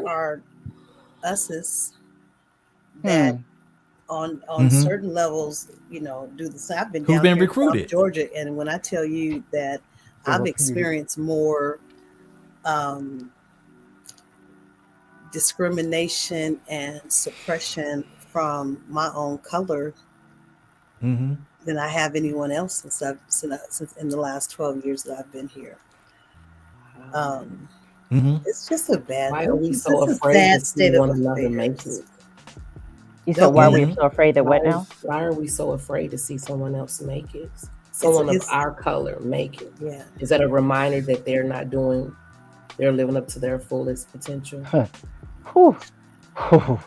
are us's that on Mhm. certain levels, do the same. I've been Who've down been here in South recruited. Georgia, and when I tell you that They I've recruited. experienced more discrimination and suppression from my own color hmm than I have anyone else since in the last 12 years that I've been here. hmm It's just a bad. Why are we it's so just a afraid sad to see state of one another make affairs. it? You said why Mhm. we're so afraid that what Why- now? Why are we so afraid to see someone else make it? Someone of it's- our color make it. Yeah. Is that a reminder that they're living up to their fullest potential? Whew. Whew.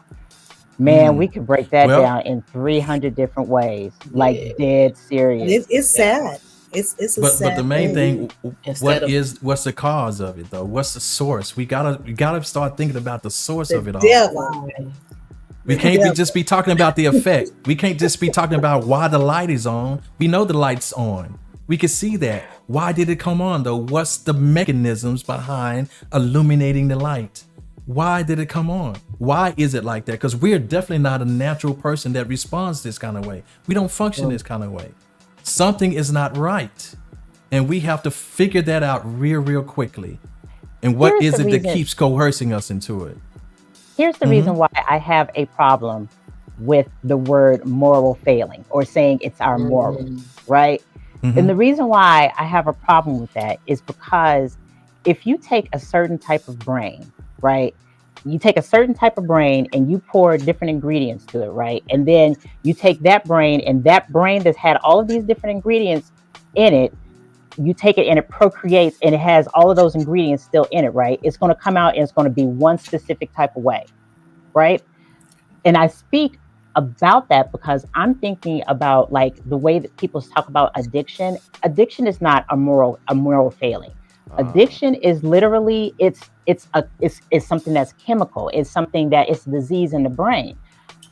Man, Mm. we could break that Well- down in 300 different ways, like Yeah. dead And serious. it's sad. It's a But sad the main thing, Instead of- what's the cause of it though? What's the source? We gotta start thinking about the source of it all. devil. Why? We can't Yeah. just be talking about the effect. We can't just be talking about why the light is on. We know the light's on. We can see that. Why did it come on though? What's the mechanisms behind illuminating the light? Why did it come on? Why is it like that? Because we're definitely not a natural person that responds this kind of way. We don't function this kind of way. Something is not right. And we have to figure that out real quickly. And what Here's is the it that reason- keeps coercing us into it? Here's the reason why I have a problem with the word moral failing or saying it's our moral, right? Mhm. And the reason why I have a problem with that is because if you take a certain type of brain, right? You take a certain type of brain and you pour different ingredients to it, right? And then you take that brain that's had all of these different ingredients in it, you take it and it procreates and it has all of those ingredients still in it, right? It's going to come out and it's going to be one specific type of way, right? And I speak about that because I'm thinking about like the way that people talk about addiction. Addiction is not a moral failing. Addiction is literally it's something that's chemical. It's something that it's disease in the brain.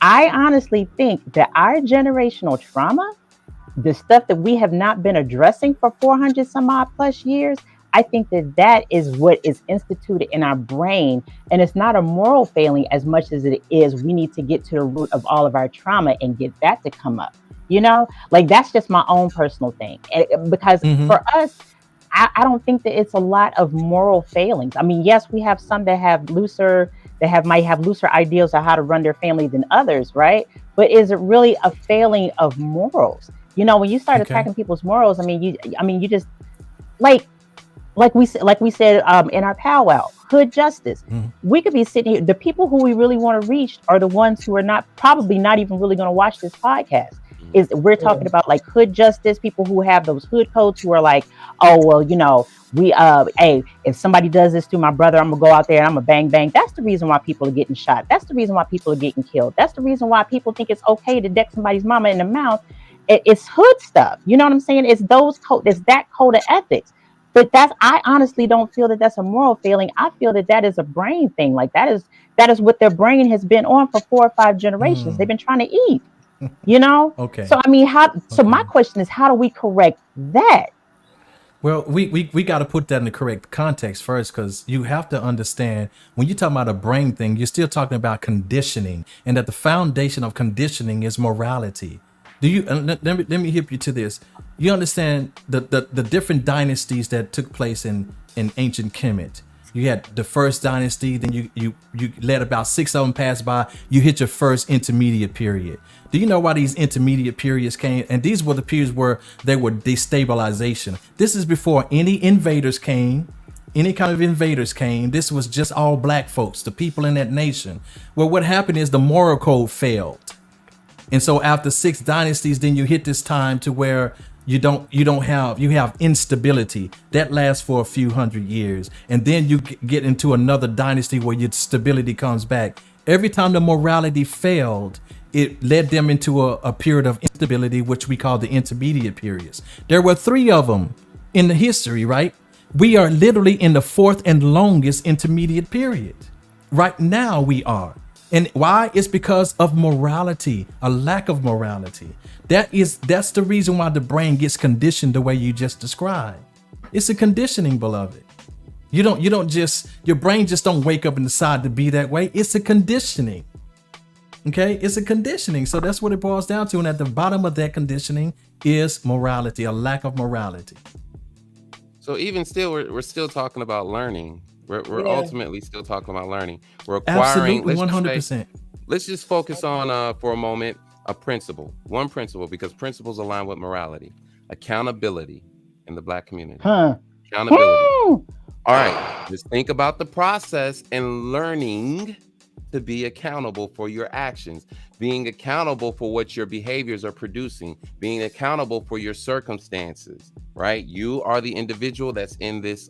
I honestly think that our generational trauma, the stuff that we have not been addressing for 400 some odd plus years, I think that is what is instituted in our brain. And it's not a moral failing as much as it is we need to get to the root of all of our trauma and get that to come up. Like that's just my own personal thing. Because for us, I don't think that it's a lot of moral failings. I mean, yes, we have some that might have looser ideals of how to run their family than others, right? But is it really a failing of morals? When you start attacking people's morals, I mean, you just like like we said in our powwow, hood justice. We could be sitting here. The people who we really want to reach are the ones who are probably not even really going to watch this podcast. Is we're talking about like hood justice, people who have those hood codes, who are like, oh well, we hey, if somebody does this to my brother, I'm gonna go out there and I'm gonna bang bang. That's the reason why people are getting shot. That's the reason why people are getting killed. That's the reason why people think it's okay to deck somebody's mama in the mouth. It's hood stuff. You know what I'm saying? It's that code of ethics. But I honestly don't feel that that's a moral failing. I feel that is a brain thing. Like that is what their brain has been on for 4 or 5 generations. They've been trying to eat. Okay. So I mean, so my question is, how do we correct that? Well, we got to put that in the correct context first, because you have to understand when you're talking about a brain thing, you're still talking about conditioning, and that the foundation of conditioning is morality. Do you? Let me hip you to this. You understand the different dynasties that took place in ancient Kemet. You had the first dynasty, then you let about 6 of them pass by. You hit your first intermediate period. Do you know why these intermediate periods came? And these were the periods where they were destabilization. This is before any invaders came. Any kind of invaders came. This was just all black folks, the people in that nation. Well, what happened is the moral code failed. And so after 6 dynasties, then you hit this time to where you have instability that lasts for a few hundred years. And then you get into another dynasty where your stability comes back. Every time the morality failed, it led them into a period of instability, which we call the intermediate periods. There were 3 of them in the history, right? We are literally in the 4th and longest intermediate period. Right now we are. And why? It's because of morality, a lack of morality. That's the reason why the brain gets conditioned the way you just described. It's a conditioning, beloved. Your brain just don't wake up and decide to be that way. It's a conditioning. Okay, it's a conditioning. So that's what it boils down to. And at the bottom of that conditioning is morality, a lack of morality. So even still, we're still talking about learning. We're ultimately still talking about learning. We're acquiring. Absolutely, 100%. Let's just focus on for a moment one principle, because principles align with morality. Accountability in the Black community. Accountability. All right, just think about the process and learning to be accountable for your actions, being accountable for what your behaviors are producing, being accountable for your circumstances, right? You are the individual that's in this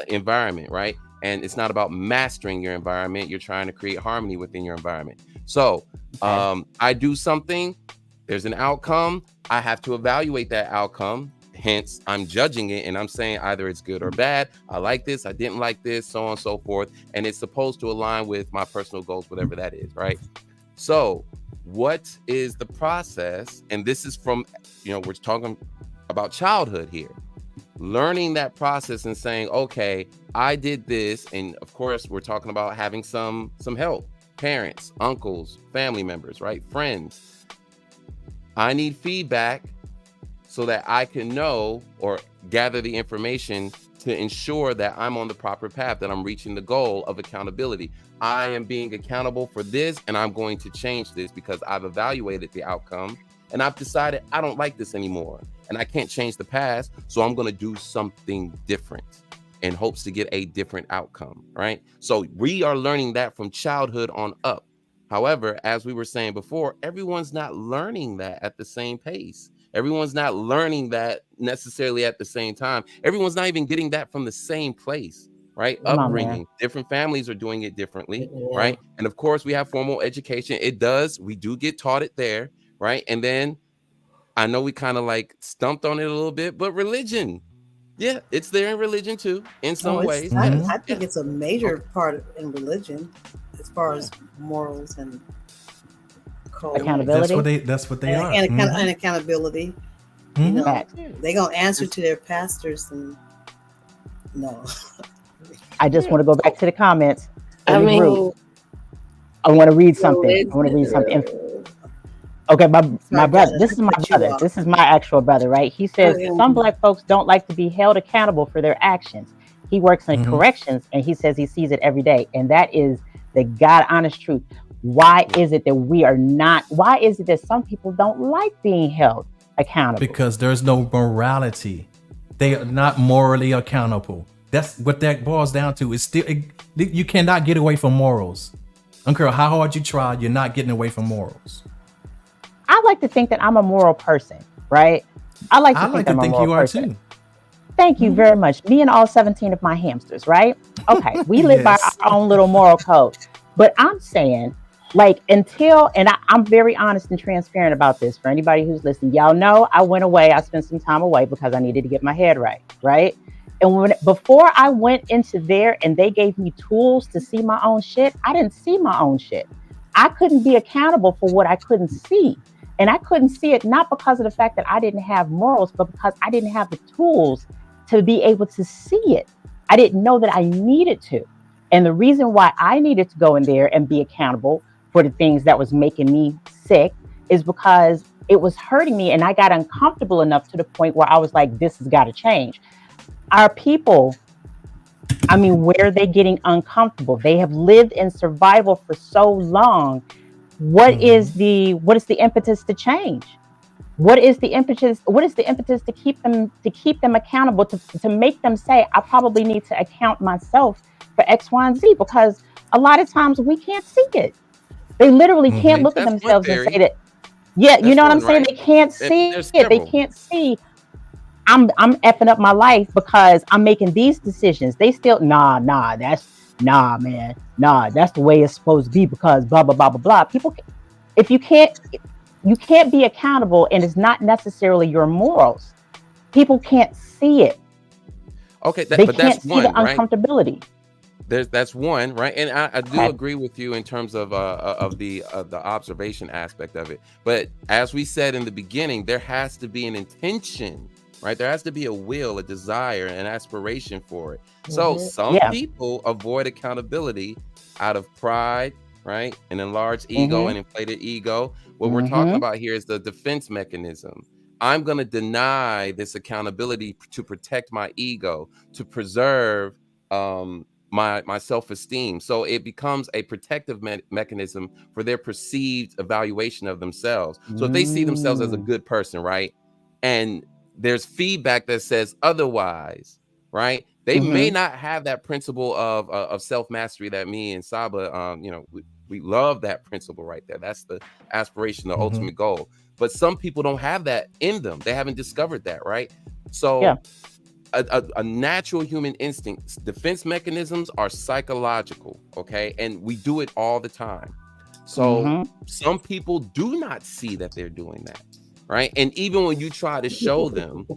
environment, right? And it's not about mastering your environment. You're trying to create harmony within your environment. So I do something, there's an outcome. I have to evaluate that outcome. Hence, I'm judging it and I'm saying either it's good or bad. I like this, I didn't like this, so on and so forth. And it's supposed to align with my personal goals, whatever that is, right? So what is the process? And this is from, we're talking about childhood here. Learning that process and saying, okay, I did this. And of course, we're talking about having some help, parents, uncles, family members, right? Friends. I need feedback so that I can know or gather the information to ensure that I'm on the proper path, that I'm reaching the goal of accountability. I am being accountable for this, and I'm going to change this because I've evaluated the outcome and I've decided I don't like this anymore and I can't change the past. So I'm going to do something different in hopes to get a different outcome, right? So we are learning that from childhood on up. However, as we were saying before, everyone's not learning that at the same pace. Everyone's not learning that necessarily at the same time. Everyone's not even getting that from the same place, right? Upbringing. Different families are doing it differently, right? And of course, we have formal education. We do get taught it there, right? And then I know we kind of like stumped on it a little bit, but religion, it's there in religion too, in some ways. I think it's a major part in religion as far as morals and accountability. That's what they are. And accountability. They're gonna answer to their pastors, and no. I just want to go back to the comments. I want to read something. Okay, my brother. This is my brother. This is my actual brother, right? He says some Black folks don't like to be held accountable for their actions. He works in corrections, and he says he sees it every day, and that is the God honest truth. Why is it that we are not? Why is it that some people don't like being held accountable? Because there's no morality. They are not morally accountable. That's what that boils down to. It's still you cannot get away from morals. I don't care how hard you try, you're not getting away from morals. I like to think that I'm a moral person, right? I like to think I'm a moral you are person. too. Thank you very much. Me and all 17 of my hamsters, right? Okay, we live by Yes. our own little moral code. But I'm saying, like, I'm very honest and transparent about this for anybody who's listening. Y'all know I went away. I spent some time away because I needed to get my head right, right? And before I went into there and they gave me tools to see my own shit, I didn't see my own shit. I couldn't be accountable for what I couldn't see. And I couldn't see it not because of the fact that I didn't have morals, but because I didn't have the tools to be able to see it. I didn't know that I needed to. And the reason why I needed to go in there and be accountable for the things that was making me sick is because it was hurting me. And I got uncomfortable enough to the point where I was like, this has got to change. Our people, I mean, where are they getting uncomfortable? They have lived in survival for so long. What is the impetus to change? What is the impetus to keep them accountable, to make them say, I probably need to account myself for X, Y, and Z, because a lot of times we can't see it. They literally can't look at themselves and say that, you know what I'm saying? They can't see it. They can't see I'm effing up my life because I'm making these decisions. They still, that's the way it's supposed to be because blah, blah, blah, blah, blah. People, if you can't be accountable, and it's not necessarily your morals. People can't see it. Okay, they but can't that's see one, the right? uncomfortability. That's one, right? And I do agree with you in terms of the observation aspect of it. But as we said in the beginning, there has to be an intention, right? There has to be a will, a desire, an aspiration for it. So some people avoid accountability out of pride, right? An enlarged ego, an inflated ego. What we're talking about here is the defense mechanism. I'm going to deny this accountability to protect my ego, to preserve my self-esteem. So it becomes a protective mechanism for their perceived evaluation of themselves. So if they see themselves as a good person, right, and there's feedback that says otherwise, right, they may not have that principle of self-mastery that me and Saba, we love that principle right there. That's the aspiration, the ultimate goal. But some people don't have that in them. They haven't discovered that, right? So a natural human instinct, defense mechanisms are psychological, okay? And we do it all the time. So some people do not see that they're doing that, right? And even when you try to show them,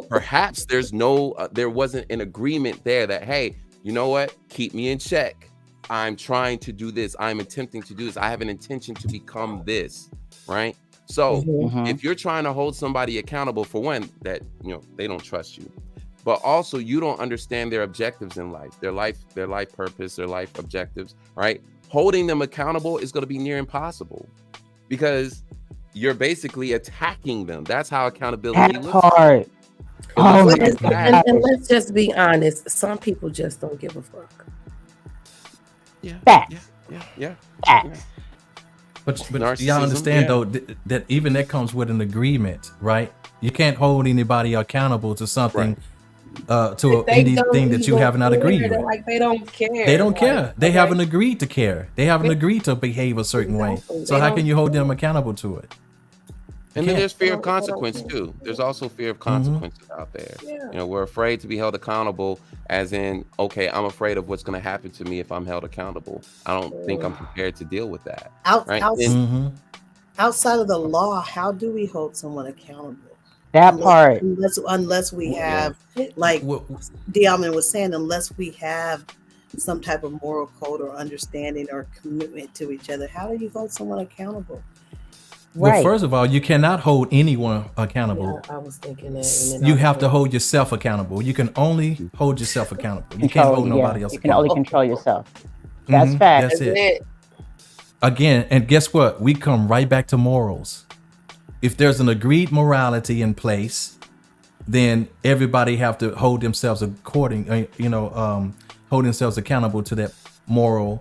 perhaps there wasn't an agreement there that, hey, you know what? Keep me in check. I'm trying to do this. I'm attempting to do this. I have an intention to become this, right? So if you're trying to hold somebody accountable for one, that, they don't trust you, but also you don't understand their objectives in life, their life purpose, their life objectives, right? Holding them accountable is going to be near impossible because you're basically attacking them. That's how accountability looks. Hard. And let's just be honest. Some people just don't give a fuck. Facts. Facts. But y'all understand though that even that comes with an agreement, right? You can't hold anybody accountable to something, to anything that you have not agreed with. Like they don't care. They don't care. They haven't agreed to care. They haven't agreed to behave a certain way. So how can you hold them accountable to it? And then there's fear of consequence too. There's also fear of consequences out there. We're afraid to be held accountable, as in, okay, I'm afraid of what's going to happen to me if I'm held accountable. I don't think I'm prepared to deal with that. Outside of the law, how do we hold someone accountable? Part. Unless we have, like Diamond was saying, unless we have some type of moral code or understanding or commitment to each other, how do you hold someone accountable? Well, first of all, you cannot hold anyone accountable. I was thinking that. You have to hold yourself accountable. You can only hold yourself accountable. You can't hold nobody else accountable. You can only control yourself. That's fact. That's it. Again, and guess what? We come right back to morals. If there's an agreed morality in place, then everybody have to hold themselves hold themselves accountable to that moral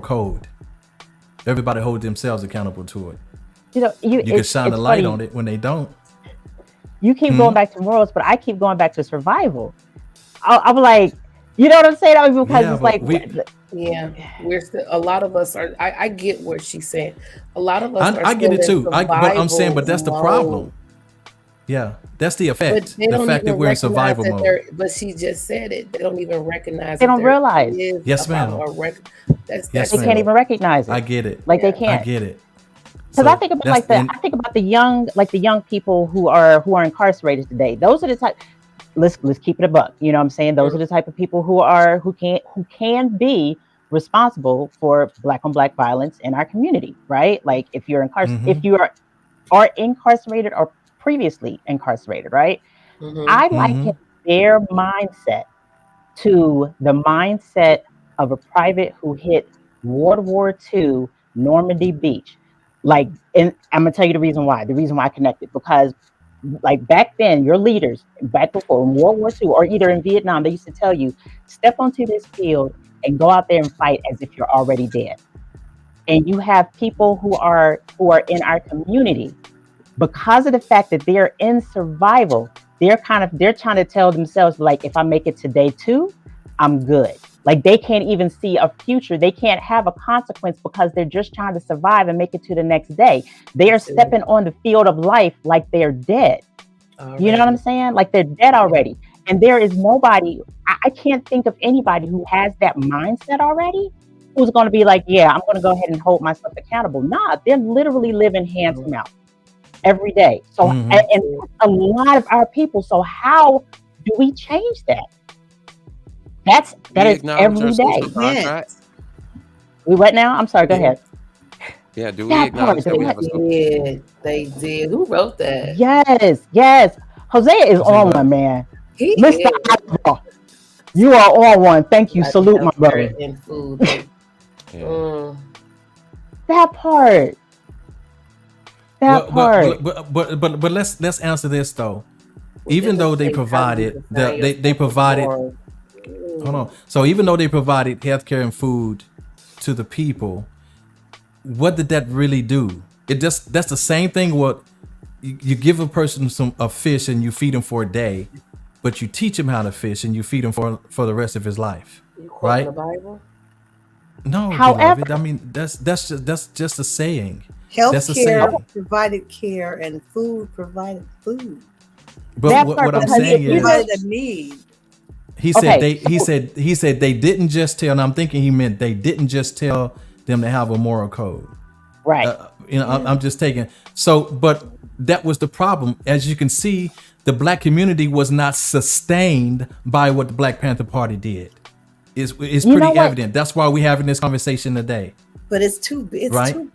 code. Everybody hold themselves accountable to it. You can shine a light on it when they don't. You keep going back to morals, but I keep going back to survival. I'm like, you know what I'm saying? I mean, because it's like, yeah, we're still, a lot of us are. I get what she's saying. A lot of us. I get it too. But I'm saying, but that's the problem. Yeah, that's the effect. The fact that we're in survival mode. But she just said it. They don't even recognize. They don't realize. Yes, ma'am. They can't even recognize it. I get it. Like they can't. I get it. Because I think about I think about the young people who are incarcerated today. Those are the type. Let's keep it a buck. You know what I'm saying? Those are the type of people who can be responsible for black on black violence in our community, right? Like if you're if you are incarcerated or previously incarcerated, right? I liken their mindset to the mindset of a private who hit World War II Normandy Beach. Like, and I'm gonna tell you the reason why. The reason why I connected, because like back then, your leaders back before in World War II or either in Vietnam, they used to tell you, step onto this field and go out there and fight as if you're already dead. And you have people who are in our community, because of the fact that they're in survival, they're trying to tell themselves, like, if I make it to day 2, I'm good. Like they can't even see a future. They can't have a consequence because they're just trying to survive and make it to the next day. They are stepping on the field of life like they're dead. Already. You know what I'm saying? Like they're dead already. And there is nobody, I can't think of anybody who has that mindset already who's going to be like, yeah, I'm going to go ahead and hold myself accountable. Nah, they're literally living hand to mouth every day. So, and a lot of our people. So how do we change that? That is every day. Yes. We what now? I'm sorry. Go ahead. Yeah. Do we acknowledge that we have a They did. Who wrote that? Yes. Hosea is on one, man. Mr. Oswald, you are on one. Thank you. Salute, my brother. And food. That part. But let's answer this though. Even though they provided hold on. So even though they provided healthcare and food to the people, what did that really do? That's the same thing. What you give a person a fish and you feed him for a day, but you teach him how to fish and you feed him for the rest of his life. You quote the Bible? No, however, beloved, I mean that's just a saying. Healthcare provided care and food provided food. But what I'm saying is a need. He said he said they didn't just tell, and I'm thinking he meant they didn't just tell them to have a moral code. Right. I'm just taking but that was the problem. As you can see, the black community was not sustained by what the Black Panther Party did. It's pretty evident. That's why we're having this conversation today. But it's too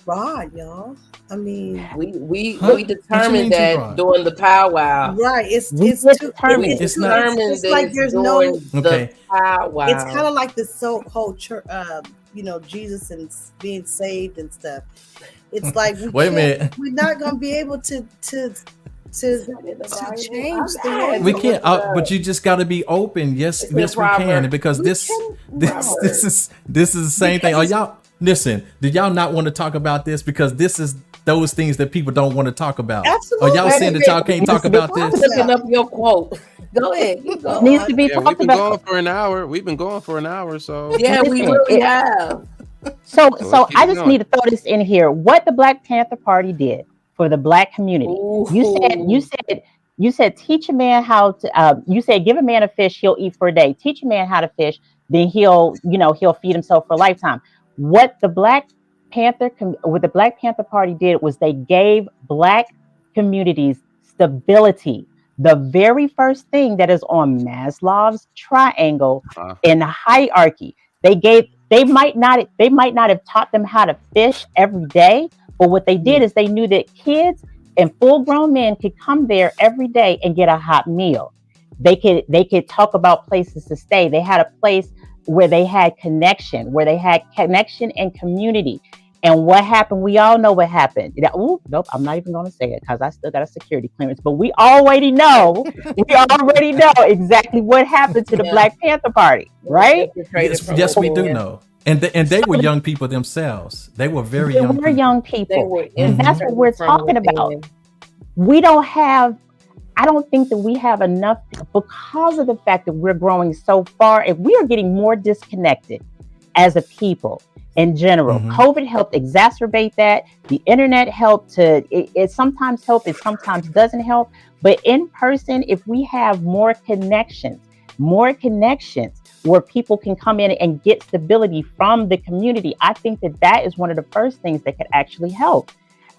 broad, y'all. I mean, we determined that during the powwow. Right. It's determined. It's like there's no powwow. It's kind of like this whole church, Jesus and being saved and stuff. It's like wait a minute. We're not gonna be able to change the way we can't. But you just got to be open. Yes, we can, because this is the same thing. Oh, y'all listen. Did y'all not want to talk about this? Because this is those things that people don't want to talk about. Absolutely. Are y'all saying that y'all can't talk about this? Looking up your quote. Go ahead. Needs to be talked we've been about. going for an hour. We've been going for an hour. So yeah, we really have. So I just need to throw this in here. What the Black Panther Party did for the black community. Ooh. You said teach a man how to. You said give a man a fish, he'll eat for a day. Teach a man how to fish, then he'll feed himself for a lifetime. What the Black Panther Party did was they gave black communities stability. The very first thing that is on Maslow's triangle in the hierarchy. They might not have taught them how to fish every day, but what they did is they knew that kids and full-grown men could come there every day and get a hot meal. They could talk about places to stay. They had a place where they had connection and community. And what happened? We all know what happened. Nope, I'm not even going to say it because I still got a security clearance. But we already know exactly what happened to the Black Panther Party, right? Yes, we do know. And they were young people themselves. They were very young people. And that's what we're talking about. We don't have I don't think that we have enough because of the fact that we're growing so far. If we are getting more disconnected as a people in general, COVID helped exacerbate that. The internet helped it sometimes helps, it sometimes doesn't help. But in person, if we have more connections where people can come in and get stability from the community, I think that is one of the first things that could actually help.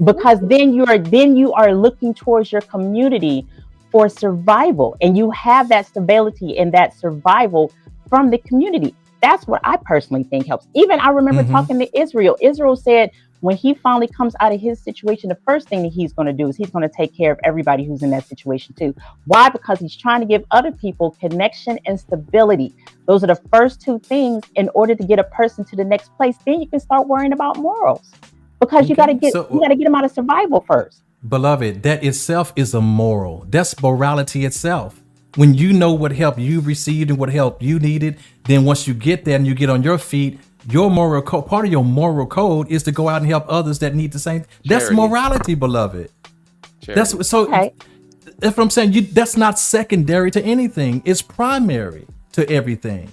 Because then you are looking towards your community for survival, and you have that stability and that survival from the community. That's what I personally think helps. Even I remember talking to Israel. Israel said when he finally comes out of his situation, the first thing that he's going to do is he's going to take care of everybody who's in that situation too. Why? Because he's trying to give other people connection and stability. Those are the first two things in order to get a person to the next place. Then you can start worrying about morals, because you got to get them out of survival first. Beloved, that itself is a moral. That's morality itself. When you know what help you received and what help you needed, then once you get there and you get on your feet, your moral code, part of your moral code is to go out and help others that need the same. That's morality, beloved. Charity. That's so. That's what I'm saying. That's not secondary to anything. It's primary to everything.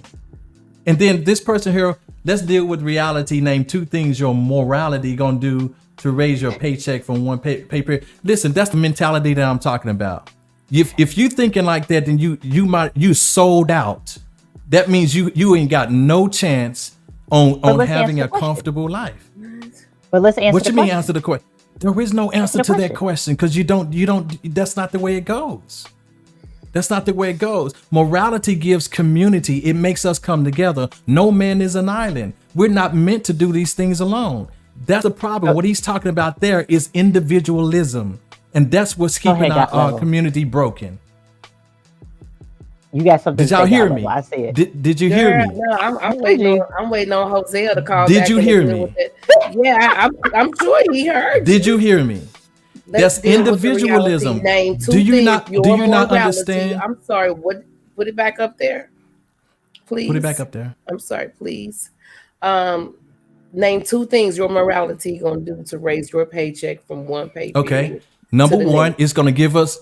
And then this person here, let's deal with reality. Name two things your morality gonna do to raise your paycheck from one paper. Listen, that's the mentality that I'm talking about. If you thinking like that, then you sold out. That means you ain't got no chance on having a comfortable life. But let's answer. What you mean answer the question? There is no answer to that question, because you don't. That's not the way it goes. That's not the way it goes. Morality gives community. It makes us come together. No man is an island. We're not meant to do these things alone. That's the problem. What he's talking about there is individualism. And that's what's keeping our community broken. You got something? Did y'all hear me? I said. Did you hear me? No, I'm waiting on Hosea to call. Did you hear me? Yeah, I'm sure he heard. Did you hear me? That's individualism. Do you not understand? I'm sorry. Put it back up there, please. Put it back up there. I'm sorry, please. Name two things your morality gonna do to raise your paycheck from one pay. Okay. Number one is gonna give us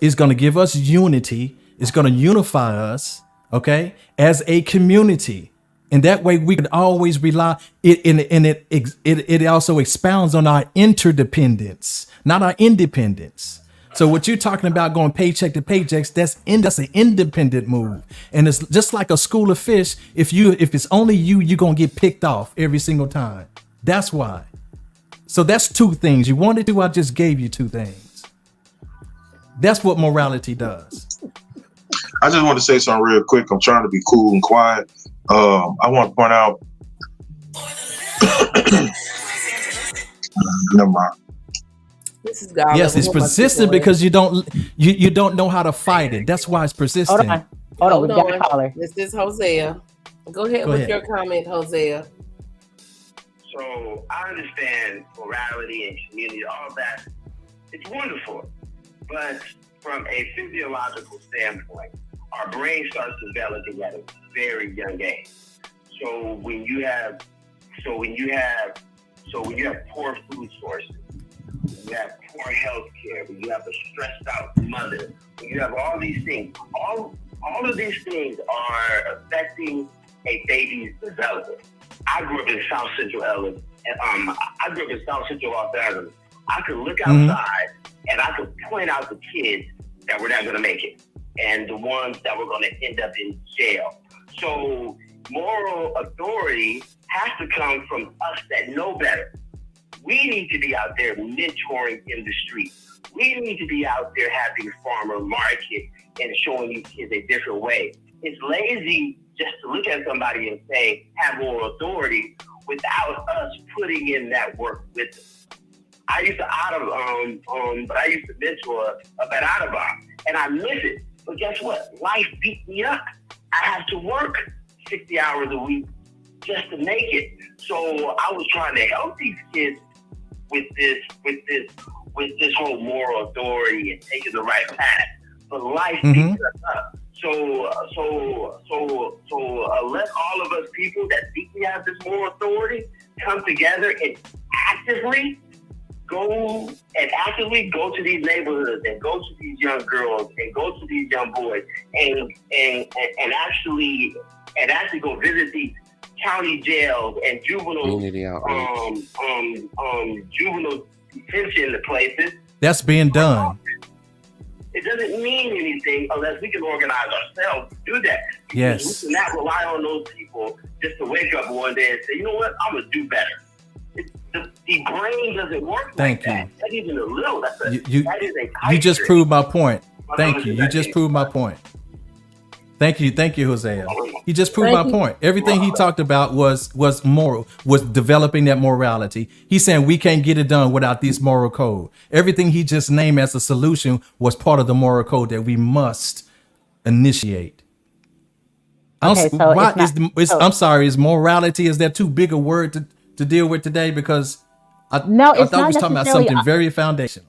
unity. It's gonna unify us, okay, as a community. And that way we could always rely it also expounds on our interdependence, not our independence. So what you're talking about going paycheck to paychecks, that's an independent move. And it's just like a school of fish. If it's only you're gonna get picked off every single time. That's why. So that's two things. You wanted to, I just gave you two things. That's what morality does. I just want to say something real quick. I'm trying to be cool and quiet. I want to point out. Never mind. This is God. Yes, it's persistent because you don't know how to fight it. That's why it's persistent. Hold on. We got a caller. This is Hosea. Go ahead with your comment, Hosea. So I understand morality and community, all that. It's wonderful, but from a physiological standpoint, our brain starts developing at a very young age. So when you have poor food sources, when you have poor health care, when you have a stressed out mother, when you have all these things, all of these things are affecting a baby's development. I grew up in South Central LA, and I grew up in South Central Los Angeles. I could look outside and I could point out the kids that were not going to make it and the ones that were going to end up in jail. So moral authority has to come from us that know better. We need to be out there mentoring in the street. We need to be out there having farmer market and showing these kids a different way. It's lazy just to look at somebody and say, have moral authority without us putting in that work with them. I used to mentor up at Audubon, and I miss it. But guess what? Life beat me up. I have to work 60 hours a week just to make it. So I was trying to help these kids with this whole moral authority and taking the right path. But life beats us up. So let all of us people that think we have this moral authority come together and actively go and actively go to these neighborhoods and go to these young girls and go to these young boys and actually go visit these county jails and juvenile Community outreach. juvenile detention places. That's being done. It doesn't mean anything unless we can organize ourselves to do that. Yes. We cannot rely on those people just to wake up one day and say, you know what, I'm gonna do better. The brain doesn't work Thank like that. you. Not even a little. That is You just proved my point. Thank you. You just proved my point. Thank you, Hosea. He just proved my point. Everything he talked about was moral, was developing that morality. He's saying we can't get it done without this moral code. Everything he just named as a solution was part of the moral code that we must initiate. Okay, so I'm sorry, is morality, is that too big a word to deal with today? Because I thought we was talking about something very foundational.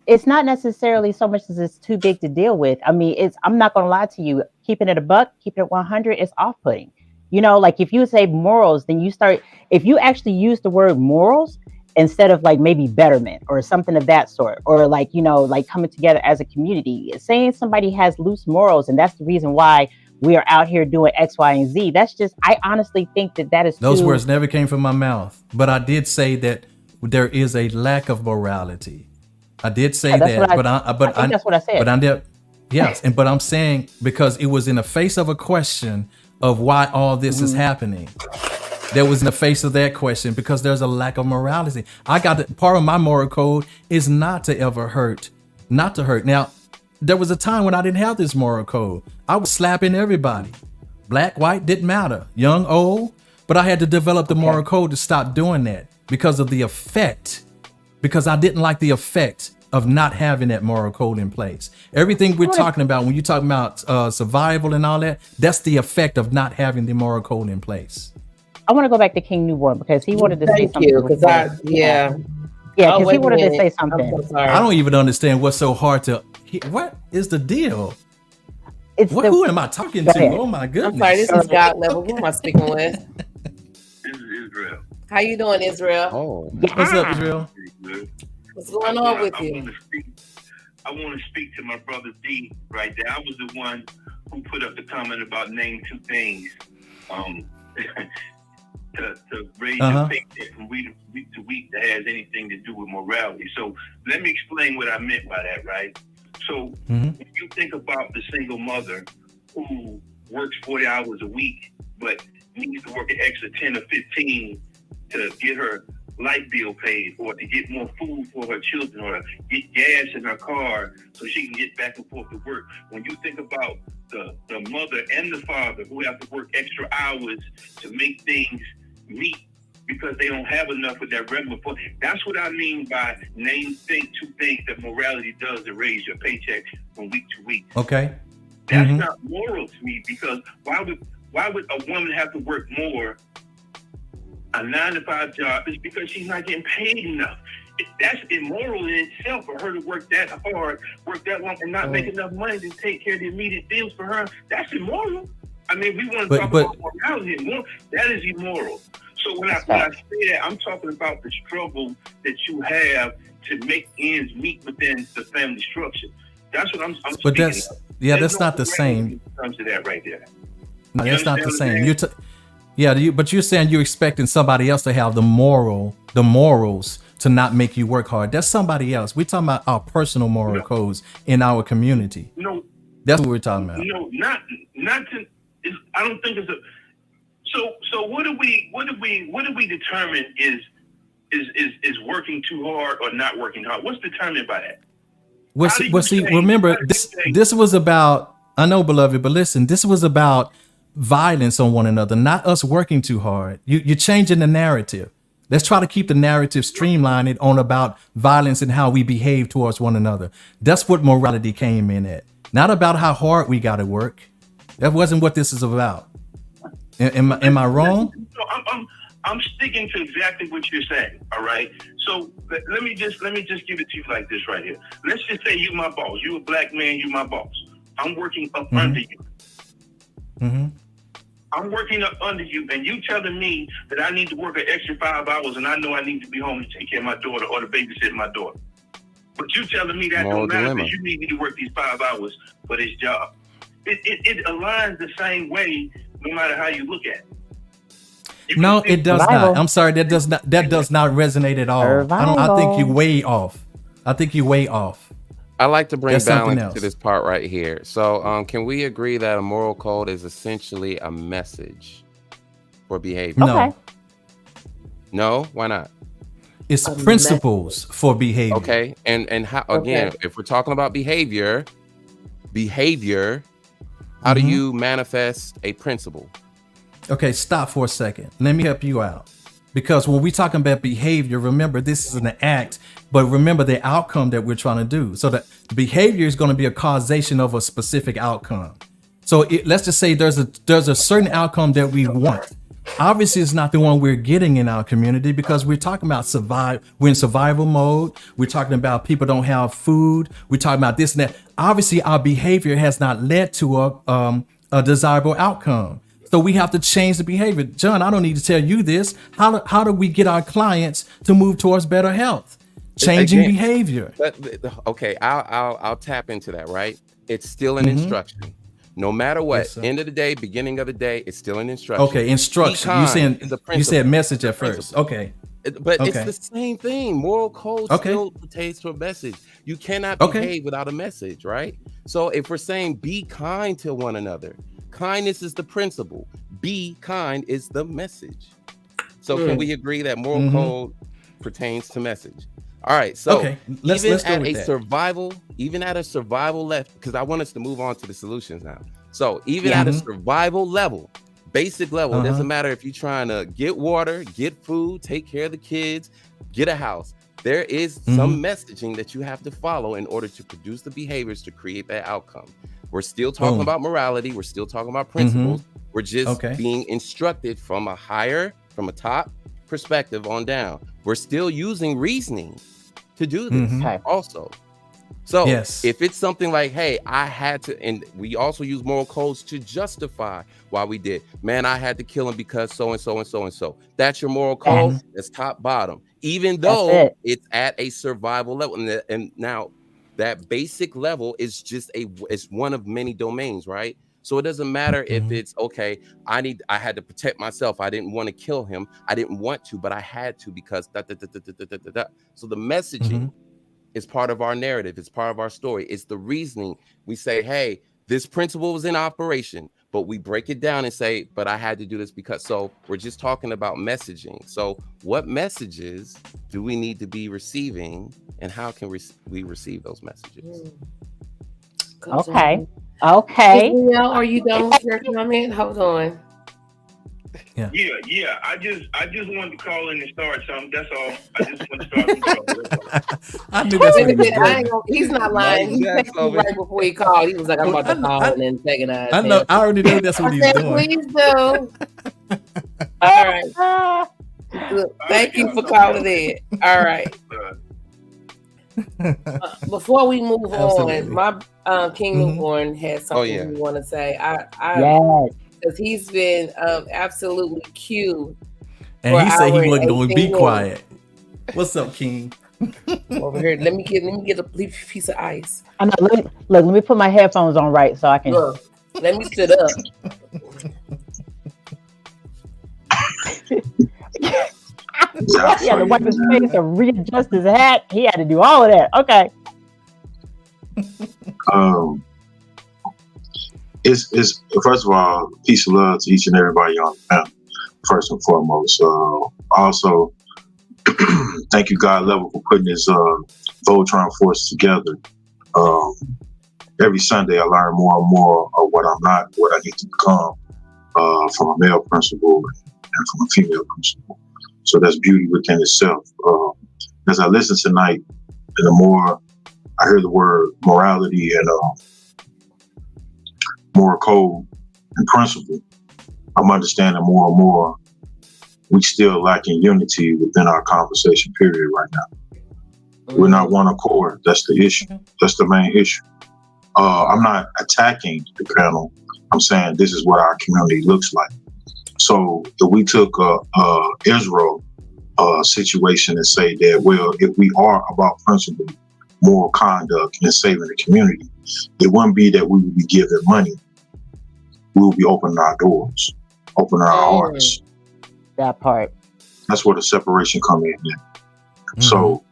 It's not necessarily so much as it's too big to deal with. I mean, I'm not going to lie to you. Keeping it a buck, keeping it 100 is off-putting. You know, like if you say morals, then if you actually use the word morals instead of like maybe betterment or something of that sort, or like, you know, like coming together as a community, saying somebody has loose morals and that's the reason why we are out here doing X, Y, and Z. That's just, I honestly think that is those words never came from my mouth, but I did say that there is a lack of morality. I did say that, but that's what I said. But yes, but I'm saying because it was in the face of a question of why all this is happening. There was in the face of that question because there's a lack of morality. Part of my moral code is not to ever hurt, not to hurt. Now, there was a time when I didn't have this moral code. I was slapping everybody. Black, white, didn't matter. Young, old. But I had to develop the moral code to stop doing that because of the effect. Because I didn't like the effect of not having that moral code in place. Everything we're talking about, when you're talking about survival and all that, that's the effect of not having the moral code in place. I want to go back to King Newborn because he wanted to say something. Because because he wanted to say something. I don't even understand what's so hard to. What is the deal? Who am I talking to? Oh my goodness! I'm sorry, this is God level. Who am I speaking with? This is Israel. How you doing, Israel? Oh, what's up, Israel? What's going on with you? I want to speak to my brother D right there. I was the one who put up the comment about name two things to raise your paycheck from week to week that has anything to do with morality. So let me explain what I meant by that, right? So if you think about the single mother who works 40 hours a week, but needs to work an extra 10 or 15 to get her light bill paid, or to get more food for her children, or get gas in her car so she can get back and forth to work. When you think about the mother and the father who have to work extra hours to make things meet because they don't have enough with that regular food, that's what I mean by think two things that morality does to raise your paycheck from week to week. Okay. That's not moral to me, because why would a woman have to work more a 9-to-5 job? Is because she's not getting paid enough. That's immoral in itself for her to work that hard, work that long, and not make enough money to take care of the immediate bills for her. That's immoral. I mean, we want to talk about morality. That is immoral. So when I say that, I'm talking about the struggle that you have to make ends meet within the family structure. That's what I'm but speaking that's of. That's not the same. Comes to that right there. No, that's not the same. But you're saying you're expecting somebody else to have the morals to not make you work hard. That's somebody else. We're talking about our personal moral codes in our community. No, that's what we're talking about. No, not to. I don't think it's a. So what do we determine is working too hard or not working hard? What's determined by that? Remember, this was about, I know, beloved, but listen, this was about violence on one another, not us working too hard. You're changing the narrative. Let's try to keep the narrative streamlined on about violence and how we behave towards one another. That's what morality came in at. Not about how hard we got to work. That wasn't what this is about. Am I wrong? I'm sticking to exactly what you're saying. All right. So let me just give it to you like this right here. Let's just say you my boss. You a black man. You my boss. I'm working up under you. I'm working up under you, and you telling me that I need to work an extra 5 hours, and I know I need to be home to take care of my daughter or to babysit my daughter. But you telling me that Moral don't matter dilemma. because you need me to work these 5 hours for this job. It aligns the same way, no matter how you look at it. You can No, see- it does Survival. not. I'm sorry, that does not resonate at all. I think you way off. I think you way off. I like to bring That's something balance to else. this part right here. So, can we agree that a moral code is essentially a message for behavior? No, Okay. No, why not? it's A principles for behavior. Okay, and how again? Okay. If we're talking about behavior, how do Mhm. you manifest a principle? Okay, stop for a second. Let me help you out. Because when we're talking about behavior, remember this is an act, but remember the outcome that we're trying to do. So the behavior is going to be a causation of a specific outcome. So let's just say there's a certain outcome that we want. Obviously, it's not the one we're getting in our community because we're talking about we're in survival mode. We're talking about people don't have food. We're talking about this and that. Obviously, our behavior has not led to a desirable outcome. So we have to change the behavior. John, I don't need to tell you this. How do we get our clients to move towards better health? Changing Again, behavior. Okay, I'll tap into that. Right, it's still an instruction. No matter what, Yes, sir. end of the day, beginning of the day, it's still an instruction. Okay, instruction. Be You kind is a said principle. message at Principle. first. Okay. But Okay. it's the same thing. Moral code Okay. still pertains to a message. You cannot Okay. behave without a message, right? So if we're saying be kind to one another, kindness is the principle. Be kind is the message. So can we agree that moral code pertains to message? All right. So Okay, let's even go at with a that. survival left, because I want us to move on to the solutions now. So even at a survival level, basic level, it doesn't matter if you're trying to get water, get food, take care of the kids, get a house. There is some messaging that you have to follow in order to produce the behaviors to create that outcome. We're still talking Boom. about morality. We're still talking about principles. We're just Okay. being instructed from a top perspective on down. We're still using reasoning to do this Okay. also. So Yes. if it's something like, hey, I had to, and we also use moral codes to justify why we did. Man, I had to kill him because so and so and so and so. That's your moral code. That's top bottom. Even though it. it's at a survival level, and now that basic level is just it's one of many domains, right? So it doesn't matter if it's okay. I had to protect myself. I didn't want to kill him. I didn't want to, but I had to because da, da, da, da, da, da, da, da. So the messaging is part of our narrative. It's part of our story. It's the reasoning. We say, hey, this principle was in operation, but we break it down and say, but I had to do this because. So we're just talking about messaging. So what messages do we need to be receiving, and how can we receive those messages? Okay. Okay. Danielle, are you done with your comment? Hold on. Yeah. I just wanted to call in and start something. That's all. I just want to start something. I knew that's what he was Wait a minute, I doing. ain't he's not lying. He Jack's texted me over right before he called. He was like, I'm about to call and then antagonize I know. him. I already knew that's what he I was said, doing. please do. All right. Good. Thank you for calling in. All right. Before we move Absolutely. on, my King Newborn has something yeah. we want to say. Yes. Because he's been absolutely cute. And for he said our he wasn't going to be 18 quiet. What's up, King? over here. Let me get a piece of ice. I know, let me put my headphones on right so I can. Look, let me sit up. He had to wipe his face and readjust his hat. He had to do all of that. Okay. It's first of all, peace and love to each and everybody on the panel, first and foremost. Also, thank you, God level, for putting this Voltron force together. Every Sunday, I learn more and more of what I'm not, what I need to become, from a male principal and from a female principal. So that's beauty within itself. As I listen tonight, and the more I hear the word morality and moral code and principle, I'm understanding more and more we still lacking unity within our conversation period right now. We're not one accord. That's the issue. That's the main issue. I'm not attacking the panel. I'm saying this is what our community looks like. So if we took Israel situation and say that, well, if we are about principle, moral conduct, and saving the community, it wouldn't be that we would be giving money. We will be opening our doors, opening our hearts. That part. That's where the separation come in. So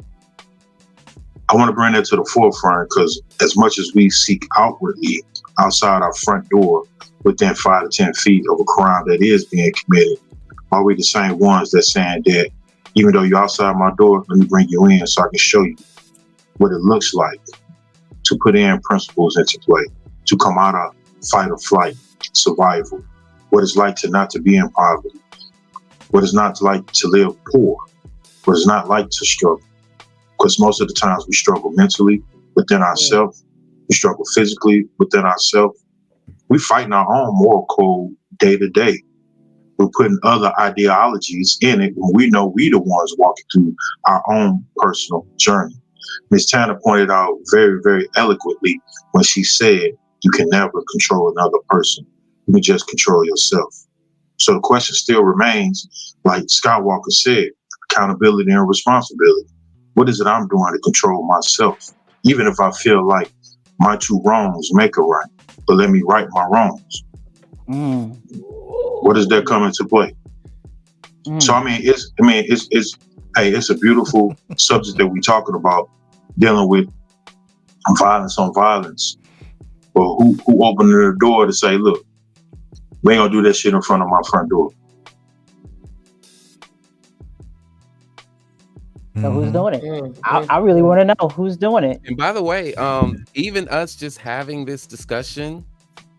I want to bring that to the forefront, because as much as we seek outwardly outside our front door, within 5 to 10 feet of a crime that is being committed, are we the same ones that saying that even though you're outside my door, let me bring you in so I can show you what it looks like to put in principles into play, to come out of fight or flight, survival, what it's like to not to be in poverty, what it's not like to live poor, what it's not like to struggle. Because most of the times we struggle mentally within ourselves, we struggle physically within ourselves. We fighting our own moral code day to day. We're putting other ideologies in it when we know we the ones walking through our own personal journey. Ms. Tanner pointed out very, very eloquently when she said, you can never control another person. You can just control yourself. So the question still remains, like Skywalker said, accountability and responsibility. What is it I'm doing to control myself? Even if I feel like my two wrongs make a right, but let me right my wrongs. What does that come into play? So it's a beautiful subject that we're talking about, dealing with violence on violence. But who opened the door to say, look, we ain't gonna do that shit in front of my front door? So who's doing it? I really want to know who's doing it. And by the way, even us just having this discussion,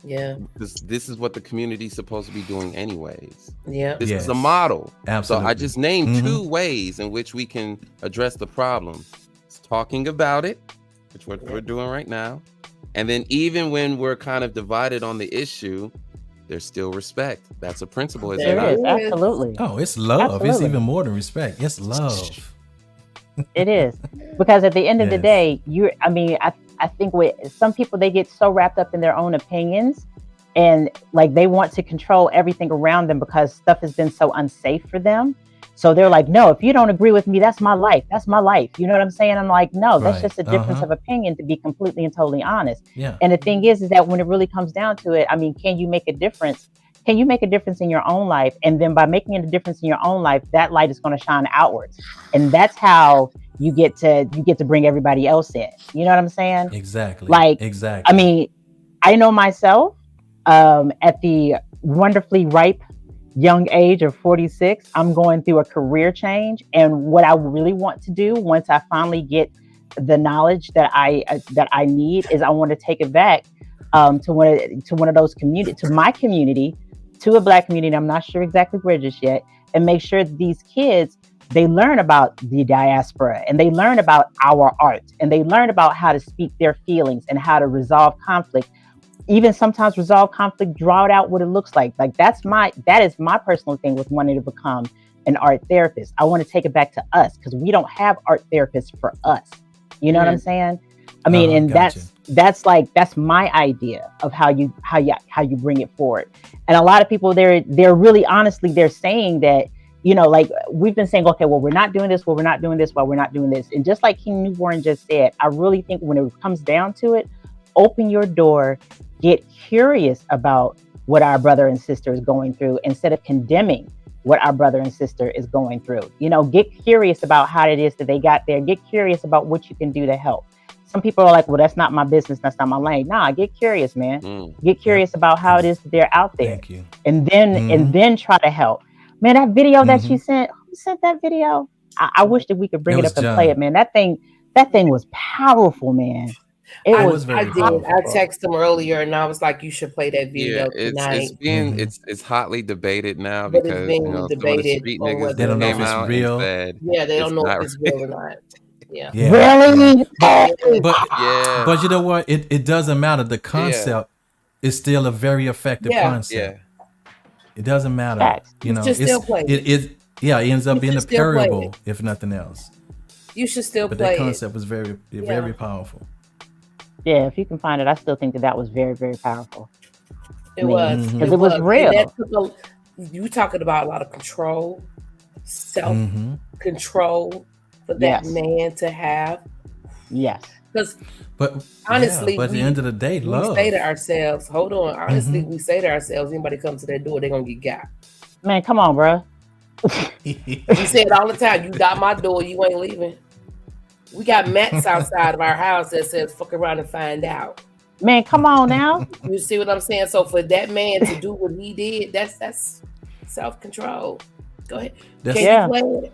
this is what the community's supposed to be doing anyways. This is a model. Absolutely. So I just named 2 ways in which we can address the problem. It's talking about it, which we're doing right now. And then even when we're kind of divided on the issue, there's still respect. That's a principle, is it not? There is, absolutely. Oh, it's love. Absolutely. It's even more than respect. It's love. It is. Because at the end of the day, I think with some people, they get so wrapped up in their own opinions, and like they want to control everything around them because stuff has been so unsafe for them. So they're like, no, if you don't agree with me, that's my life. That's my life. You know what I'm saying? I'm like, no, that's just a difference of opinion, to be completely and totally honest. And the thing is that when it really comes down to it, I mean, can you make a difference? Can you make a difference in your own life? And then by making a difference in your own life, that light is going to shine outwards. And that's how you get to bring everybody else in. You know what I'm saying? Exactly. Exactly. I mean, I know myself at the wonderfully ripe young age of 46, I'm going through a career change. And what I really want to do once I finally get the knowledge that I need is I want to take it back to one of those to my community, to a Black community. I'm not sure exactly where just yet, and make sure that these kids, they learn about the diaspora, and they learn about our art, and they learn about how to speak their feelings and how to resolve conflict. Even sometimes resolve conflict, draw it out what it looks like. Like that is my personal thing with wanting to become an art therapist. I want to take it back to us, because we don't have art therapists for us. You know what I'm saying? I mean, and that's my idea of how you bring it forward. And a lot of people, they're really honestly, they're saying that, you know, like we've been saying, okay, well, we're not doing this, we're not doing this. And just like King Newborn just said, I really think when it comes down to it, open your door, get curious about what our brother and sister is going through instead of condemning what our brother and sister is going through. You know, get curious about how it is that they got there. Get curious about what you can do to help. Some people are like, well, that's not my business. That's not my lane. Nah, get curious, man. Get curious about how it is that they're out there. Thank you. And then try to help. Man, that video that she sent, who sent that video? I wish that we could bring it up and play it, man. That thing was powerful, man. I did. I texted him earlier, and I was like, "You should play that video tonight." It's hotly debated now, but because it's being debated. Street niggas they don't know if it's real. Yeah, they don't know if it's real or not. Yeah. Really? But you know what? It doesn't matter. The concept is still a very effective concept. It doesn't matter. You know, it ends up being a parable, if nothing else. You should still play it. But that concept was very, very powerful. Yeah, if you can find it, I still think that was very, very powerful. It was. Because it was real. you talking about a lot of control, self-control for that Yes. man to have. Yes. Because But honestly, but at the end of the day, we love. say to ourselves, hold on, honestly, we say to ourselves, anybody comes to that door, they're going to get got. Man, come on, bro. We say it all the time, you got my door, you ain't leaving. We got mats outside of our house that says, fuck around and find out. Man, come on now. You see what I'm saying? So for that man to do what he did, that's self-control. Go ahead. That's- Can you play it?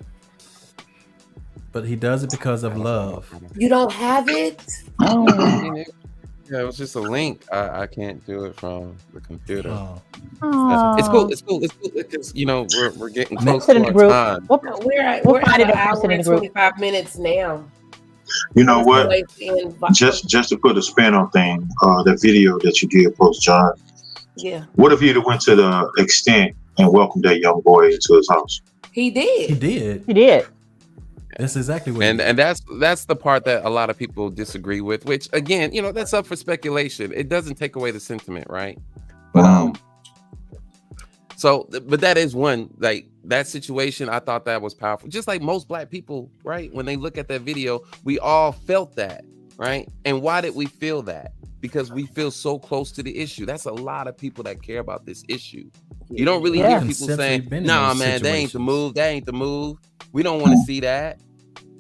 But he does it because of love. You don't have it? Yeah, it was just a link. I can't do it from the computer. Aw. It's cool. It's cool. It's cool because we're getting close Put it to in our the group. time. We'll We're at find it an and post hour it in and the group. 25 minutes now. You know what? Just to put a spin on thing, that video that you did post, John. Yeah, What if he'd have went to the extent and welcomed that young boy into his house? he did. He did. He did. That's exactly what. And that's the part that a lot of people disagree with, which again, that's up for speculation. It doesn't take away the sentiment, right? But but that is one, like, that situation. I thought that was powerful. Just like most Black people, right? When they look at that video, we all felt that, right? And why did we feel that? Because we feel so close to the issue. That's a lot of people that care about this issue. You don't really hear people saying, "Nah, man, that ain't the move. That ain't the move. We don't want to see that.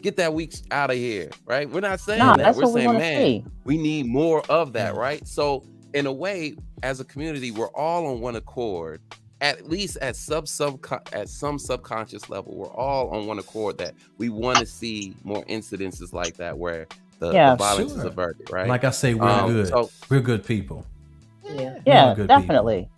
Get that weak out of here," right? We're not saying that. That's We're what we saying, wanna man, see. we need more of that, right? So in a way, as a community, we're all on one accord. At least at some subconscious level, we're all on one accord that we want to see more incidences like that where the violence is averted, right? Like I say, we're good. So, we're good people. Yeah, good definitely.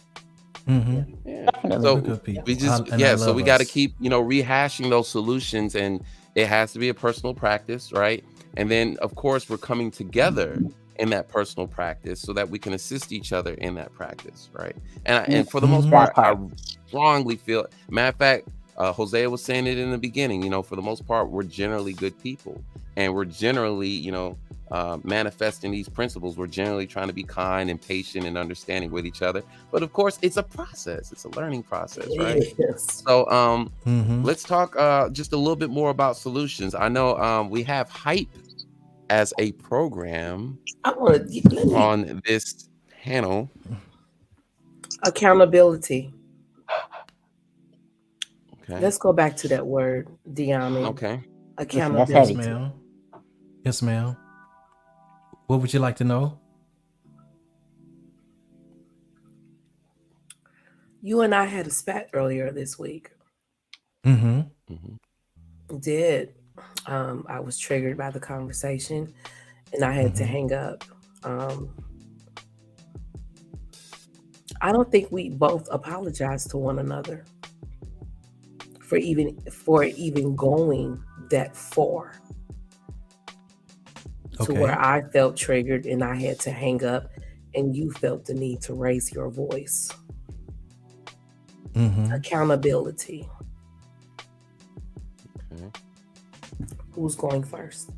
Definitely. We're good people. We just I so love we got to us. keep rehashing those solutions, and it has to be a personal practice, right? And then of course we're coming together in that personal practice so that we can assist each other in that practice, right? And for the most part, I strongly feel. Matter of fact, Hosea was saying it in the beginning. For the most part, we're generally good people, and we're generally, manifesting these principles. We're generally trying to be kind and patient and understanding with each other. But of course, it's a process. It's a learning process, right? Yes. So let's talk just a little bit more about solutions. I know we have Hype as a program on this panel. Accountability. Okay. Let's go back to that word, Diami. Okay. Accountability. Yes, ma'am. Yes, ma'am. What would you like to know? You and I had a spat earlier this week. Did. I was triggered by the conversation and I had to hang up. I don't think we both apologized to one another for even going that far. To where I felt triggered and I had to hang up, and you felt the need to raise your voice. Accountability. Okay. Who's going first?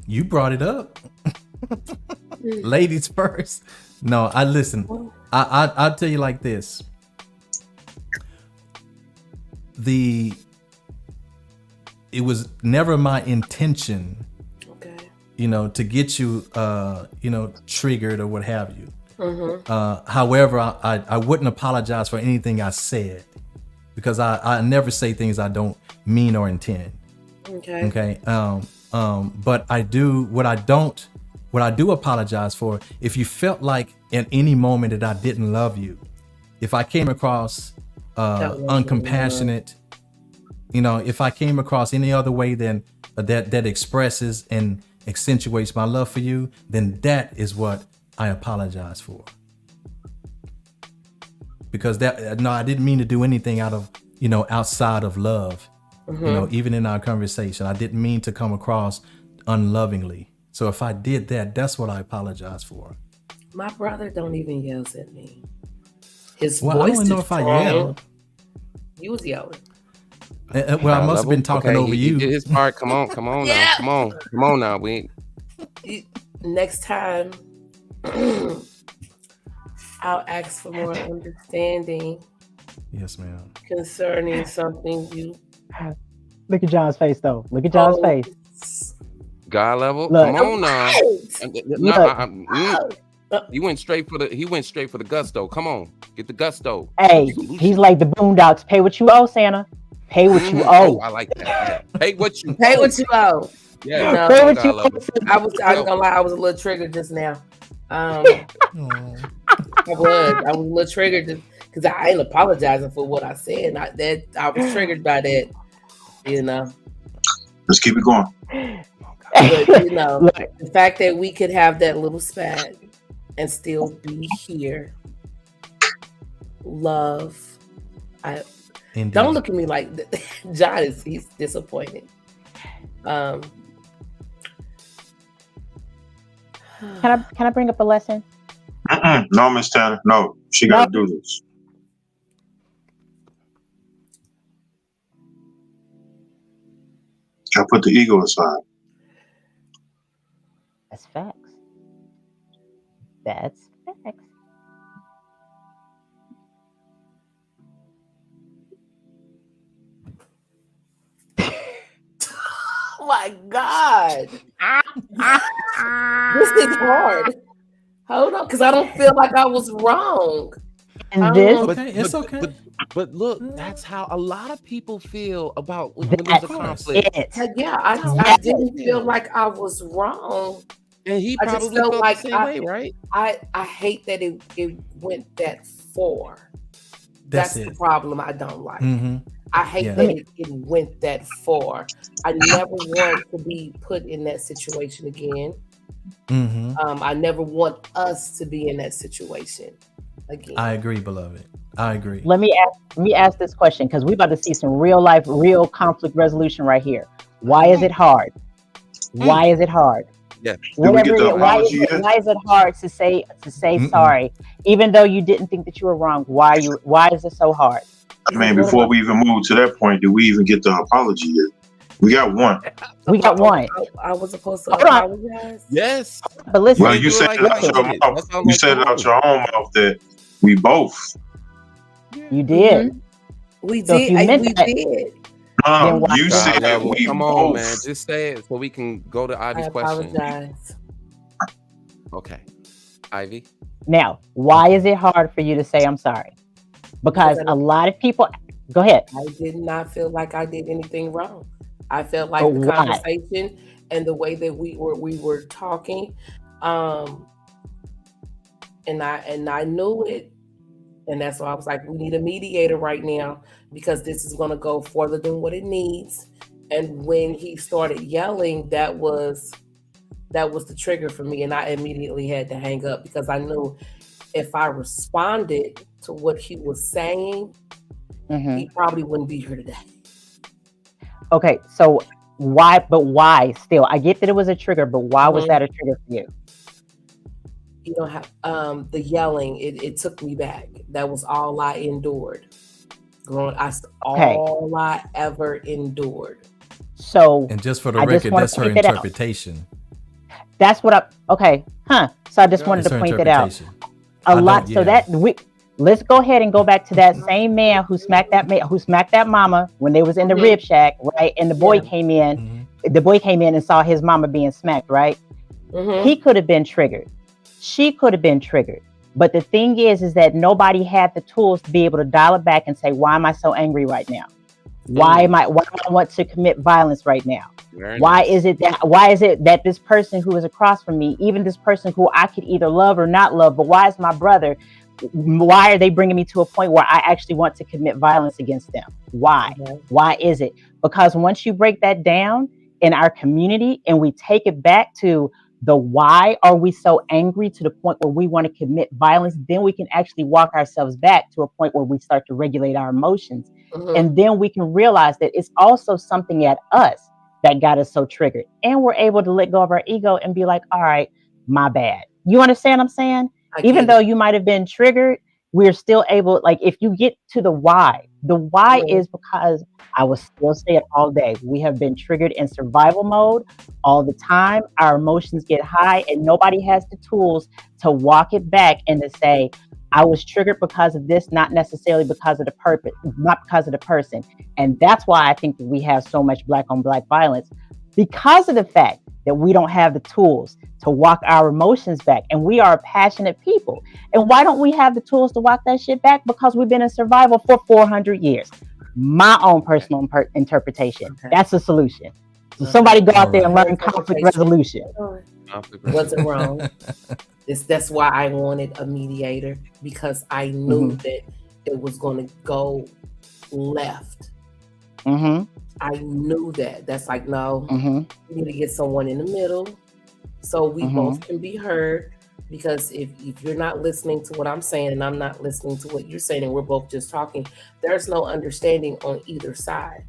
You brought it up. Ladies first. No, I listen. I'll tell you like this. It was never my intention, to get you, triggered or what have you. However, I wouldn't apologize for anything I said, because I never say things I don't mean or intend. Okay. But I do what I do apologize for. If you felt like at any moment that I didn't love you, if I came across uncompassionate, if I came across any other way than that expresses and accentuates my love for you, then that is what I apologize for. Because I didn't mean to do anything out of, outside of love. Even in our conversation, I didn't mean to come across unlovingly. So if I did that, that's what I apologize for. My brother don't even yell at me. His Well, voice I don't know is if I strong. yelled. You was yelling. Well, I must have been talking over he you. did his part. Come on now. Come on now. Next time, I I'll ask for more understanding Yes, ma'am. concerning something you. Look at John's face, though. Look at John's face. God level. Look. Come on now. Look. He went straight for the gusto. Come on, get the gusto. Hey, Solution. he's like the Boondocks. Pay what you owe, Santa. Pay what you owe. I like that. Yeah. Pay what you Pay owe. what you owe. Yeah. You know, Pay what you God level. owe. I ain't gonna lie, I was a little triggered just now. Aw. I was a little triggered because I ain't apologizing for what I said. I was triggered by that, you know. Let's keep it going. But you know, Look. the fact that we could have that little spat and still be here, love. Indeed. Don't look at me like John he's disappointed. Can I bring up a lesson? No, Miss Tanner. No, she got to do this. Gotta put the ego aside. That's facts. That's facts. Oh my God. This is hard. Hold on, because I don't feel like I was wrong. And this, Okay, it's okay. But look, that's how a lot of people feel about when there's that's a conflict. it. Yeah, I didn't feel like I was wrong. And he I just probably felt felt like the same way, right? I hate that it went that far. That's the it. problem I don't like. Mm-hmm. I hate Yeah. that it went that far. I never want to be put in that situation again. Mm-hmm. I never want us to be in that situation again. I agree, beloved. I agree. Let me ask this question because we're about to see some real life, real conflict resolution right here. Why is it hard? Why is it hard? Yeah. Did we get the Why is apology it, yet? why is it hard to say Mm-mm. sorry, even though you didn't think that you were wrong? Why is it so hard? I mean, before we even move to that point, did we even get the apology yet? We got one. We got one. I was supposed to Hold on. apologize. Yes. But listen, Well, you you do said like it out that. your That mouth. sounds You like said it out you. your own mouth that we both. you did. We So if did. you meant We that- did. Then why- You God said level. we Come both. on, man. Just say it so we can go to I Ivy's question. apologize. Okay. Ivy. Now, why is it hard for you to say I'm sorry? Because a lot of people. Go ahead. I did not feel like I did anything wrong. I felt like But the why? conversation and the way that we were talking, and I knew it, and that's why I was like, we need a mediator right now because this is going to go further than what it needs. And when he started yelling, that was the trigger for me, and I immediately had to hang up because I knew if I responded to what he was saying, Mhm. he probably wouldn't be here today. Okay, so why? But why? Still, I get that it was a trigger, but why was Mhm. that a trigger for you? You don't have the yelling. It took me back. That was all I endured. All I ever endured. So And just for the I just record, wanna that's her point that out. interpretation. that's what I. Okay, So I just wanted It's to her point that out. interpretation. A I lot. don't- So yeah. that let's go ahead and go back to that same man who smacked that mama when they was in the Mhm. rib shack, right? And the boy Yeah. came in. Mhm. The boy came in and saw his mama being smacked, right? Mhm. He could have been triggered. She could have been triggered. But the thing is that nobody had the tools to be able to dial it back and say, why am I so angry right now? Why do I want to commit violence right now? Why is it that this person who is across from me, even this person who I could either love or not love, but why is my brother? Why are they bringing me to a point where I actually want to commit violence against them? Why? Okay. Why is it? Because once you break that down in our community and we take it back to the why are we so angry to the point where we want to commit violence, then we can actually walk ourselves back to a point where we start to regulate our emotions. Mhm. And then we can realize that it's also something at us that got us so triggered. And we're able to let go of our ego and be like, all right, my bad. You understand what I'm saying? I Even get though it. you might have been triggered, we're still able, like if you get to the why Mhm. is because I will still say it all day. We have been triggered in survival mode all the time. Our emotions get high and nobody has the tools to walk it back and to say, I was triggered because of this, not necessarily because of the purpose, not because of the person. And that's why I think that we have so much black on black violence, because of the fact that we don't have the tools to walk our emotions back. And we are passionate people. And why don't we have the tools to walk that shit back? Because we've been in survival for 400 years. My own personal interpretation. Okay. That's a solution. So somebody go out there and Alright. learn conflict resolution. Wasn't wrong. That's why I wanted a mediator, because I knew that it was going to go left. Mm-hmm. I knew that. That's like, no, Mm-hmm. we need to get someone in the middle so we both can be heard. Because if you're not listening to what I'm saying and I'm not listening to what you're saying and we're both just talking, there's no understanding on either side.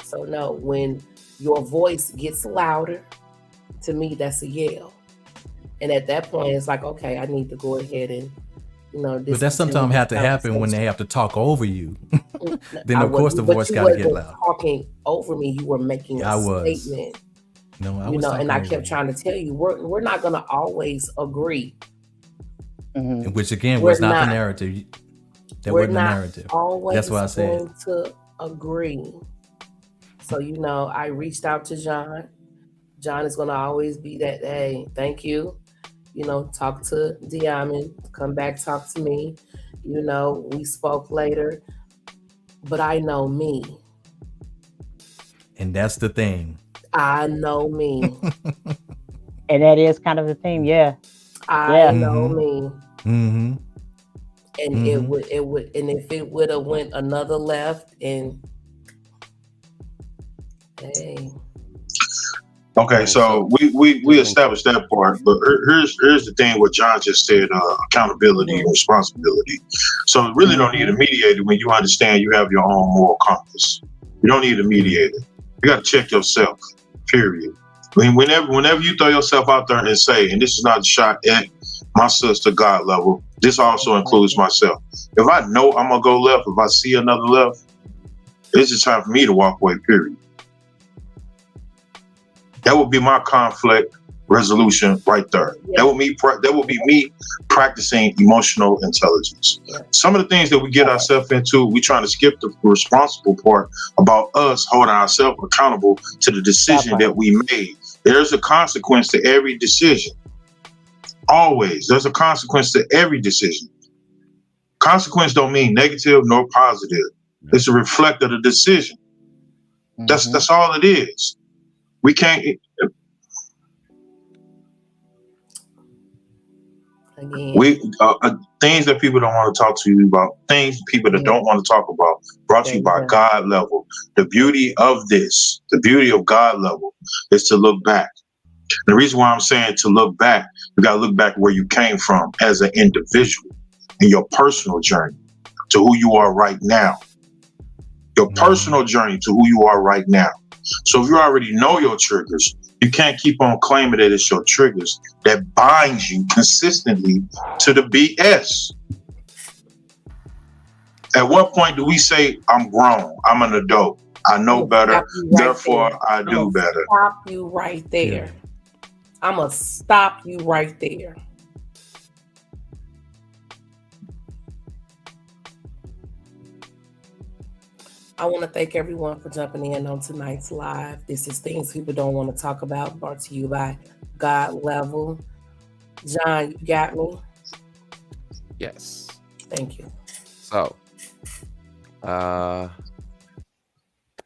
So no, when your voice gets louder, to me, that's a yell. And at that point, it's like, okay, I need to go ahead and, But that sometimes have to happen when they have to talk over you. Then of course the voice got to get loud. Talking over me, you were making a statement. No, I was and I kept trying to tell you, we're not going to always agree. Mm-hmm. Which again was not the narrative. That wasn't the narrative. Always That's what I said. going to agree. So I reached out to John. John is going to always be that. Hey, thank you. Talk to Diamond. Come back, talk to me. We spoke later, but I know me. And that's the thing. I know me. And that is kind of the theme, yeah. I know me. Mm-hmm. And it would, and if it would have went another left, and hey. Okay, so we established that part, but here's the thing: what John just said: accountability and responsibility. So you really don't need a mediator when you understand you have your own moral compass. You don't need a mediator. You got to check yourself. Period. I mean, whenever you throw yourself out there and say, and this is not a shot at my sister God level, this also includes myself. If I know I'm gonna go left, if I see another left, it's just time for me to walk away. Period. That would be my conflict resolution right there. Yeah. That would be me practicing emotional intelligence. Yeah. Some of the things that we get ourselves into, we trying to skip the responsible part about us holding ourselves accountable to the decision that we made. There's a consequence to every decision. Always. There's a consequence to every decision. Consequence don't mean negative nor positive. It's a reflect of the decision. That's all it is. We can't. Things that people don't want to talk to you about, things people that don't want to talk about, brought to you by God level. The beauty of this, the beauty of God level, is to look back. The reason why I'm saying to look back, you got to look back where you came from as an individual in your personal journey to who you are right now. Your personal journey to who you are right now. So if you already know your triggers, you can't keep on claiming that it's your triggers that binds you consistently to the BS. At what point do we say, I'm grown, I'm an adult, I know better, therefore I do better? Stop you right there. Yeah. I'm going to stop you right there. I want to thank everyone for jumping in on tonight's live. This is Things People Don't Want to Talk About, brought to you by God Level. John, you got me? Yes. Thank you. So,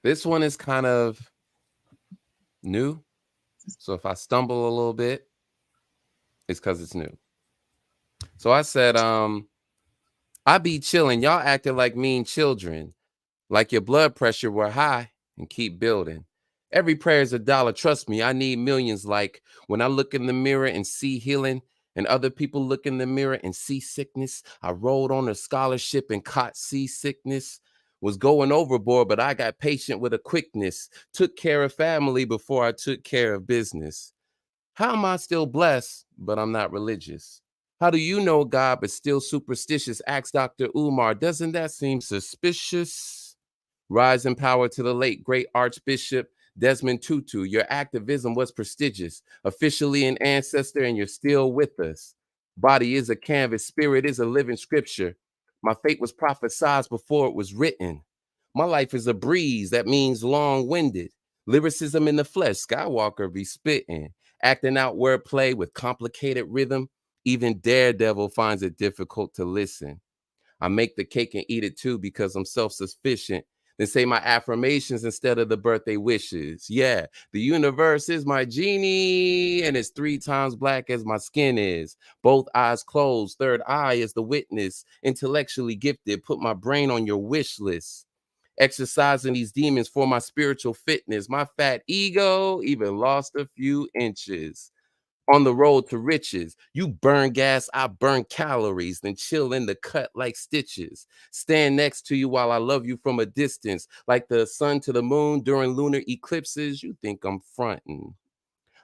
this one is kind of new. So if I stumble a little bit, it's because it's new. So I said, I be chilling. Y'all acting like mean children. Like your blood pressure were high and keep building. Every prayer is $1. Trust me, I need millions. Like when I look in the mirror and see healing and other people look in the mirror and see sickness. I rolled on a scholarship and caught seasickness. Was going overboard, but I got patient with a quickness. Took care of family before I took care of business. How am I still blessed, but I'm not religious? How do you know God, but still superstitious? Asked Dr. Umar, doesn't that seem suspicious? Rise in power to the late great Archbishop Desmond Tutu. Your activism was prestigious, officially an ancestor, and you're still with us. Body is a canvas, spirit is a living scripture. My fate was prophesied before it was written. My life is a breeze, that means long-winded. Lyricism in the flesh, Skywalker be spitting. Acting out wordplay with complicated rhythm. Even Daredevil finds it difficult to listen. I make the cake and eat it too because I'm self-sufficient. Then say my affirmations instead of the birthday wishes. Yeah, the universe is my genie and it's 3 times black as my skin is. Both eyes closed, third eye is the witness. Intellectually gifted, put my brain on your wish list. Exercising these demons for my spiritual fitness. My fat ego even lost a few inches. On the road to riches, you burn gas, I burn calories, then chill in the cut like stitches. Stand next to you while I love you from a distance, like the sun to the moon during lunar eclipses. You think I'm fronting.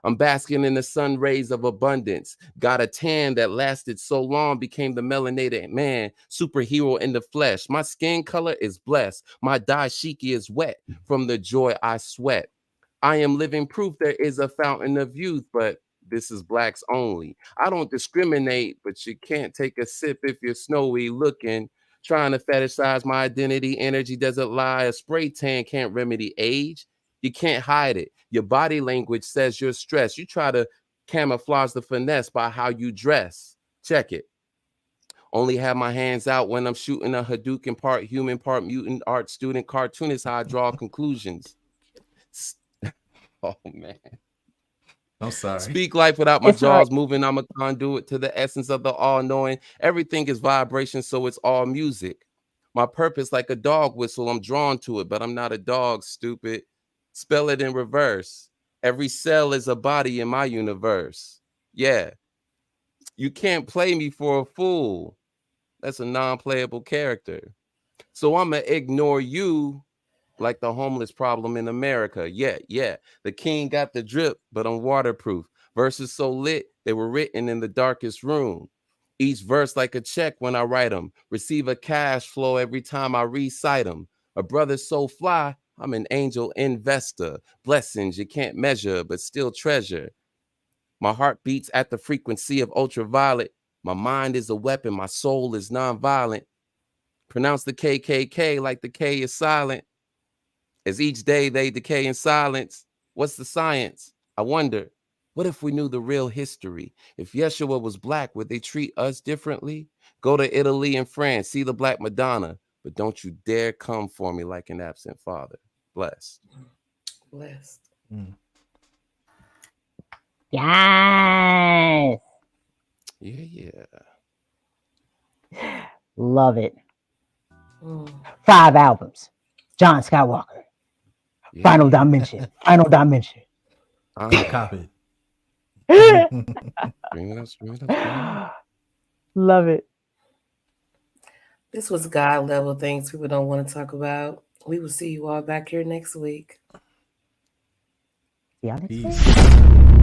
I'm basking in the sun rays of abundance. Got a tan that lasted so long, became the melanated man, superhero in the flesh. My skin color is blessed. My dashiki is wet from the joy I sweat. I am living proof there is a fountain of youth, but this is blacks only. I don't discriminate, but you can't take a sip if you're snowy looking. Trying to fetishize my identity, energy doesn't lie. A spray tan can't remedy age. You can't hide it. Your body language says you're stressed. You try to camouflage the finesse by how you dress. Check it. Only have my hands out when I'm shooting a Hadouken, part human, part mutant, art student, cartoonist, how I draw conclusions. Oh, man. I'm sorry. Speak life without my It's jaws right. moving. I'm a conduit to the essence of the all-knowing. Everything is vibration, so it's all music. My purpose, like a dog whistle, I'm drawn to it, but I'm not a dog, stupid. Spell it in reverse. Every cell is a body in my universe. Yeah. You can't play me for a fool. That's a non-playable character. So I'm going to ignore you like the homeless problem in America. Yeah. The king got the drip, but I'm waterproof. Verses so lit, they were written in the darkest room. Each verse like a check when I write them. Receive a cash flow every time I recite them. A brother so fly, I'm an angel investor. Blessings you can't measure, but still treasure. My heart beats at the frequency of ultraviolet. My mind is a weapon. My soul is nonviolent. Pronounce the KKK like the K is silent. As each day they decay in silence. What's the science? I wonder, what if we knew the real history? If Yeshua was black, would they treat us differently? Go to Italy and France, see the Black Madonna, but don't you dare come for me like an absent father. Blessed. Blessed. Yes. Yeah. Love it. Mm. 5 albums. John Skywalker. Yeah. Final Dimension. Final Dimension. Copy. Bring it up. Love it. This was God level things people don't want to talk about. We will see you all back here next week. Yeah. Peace.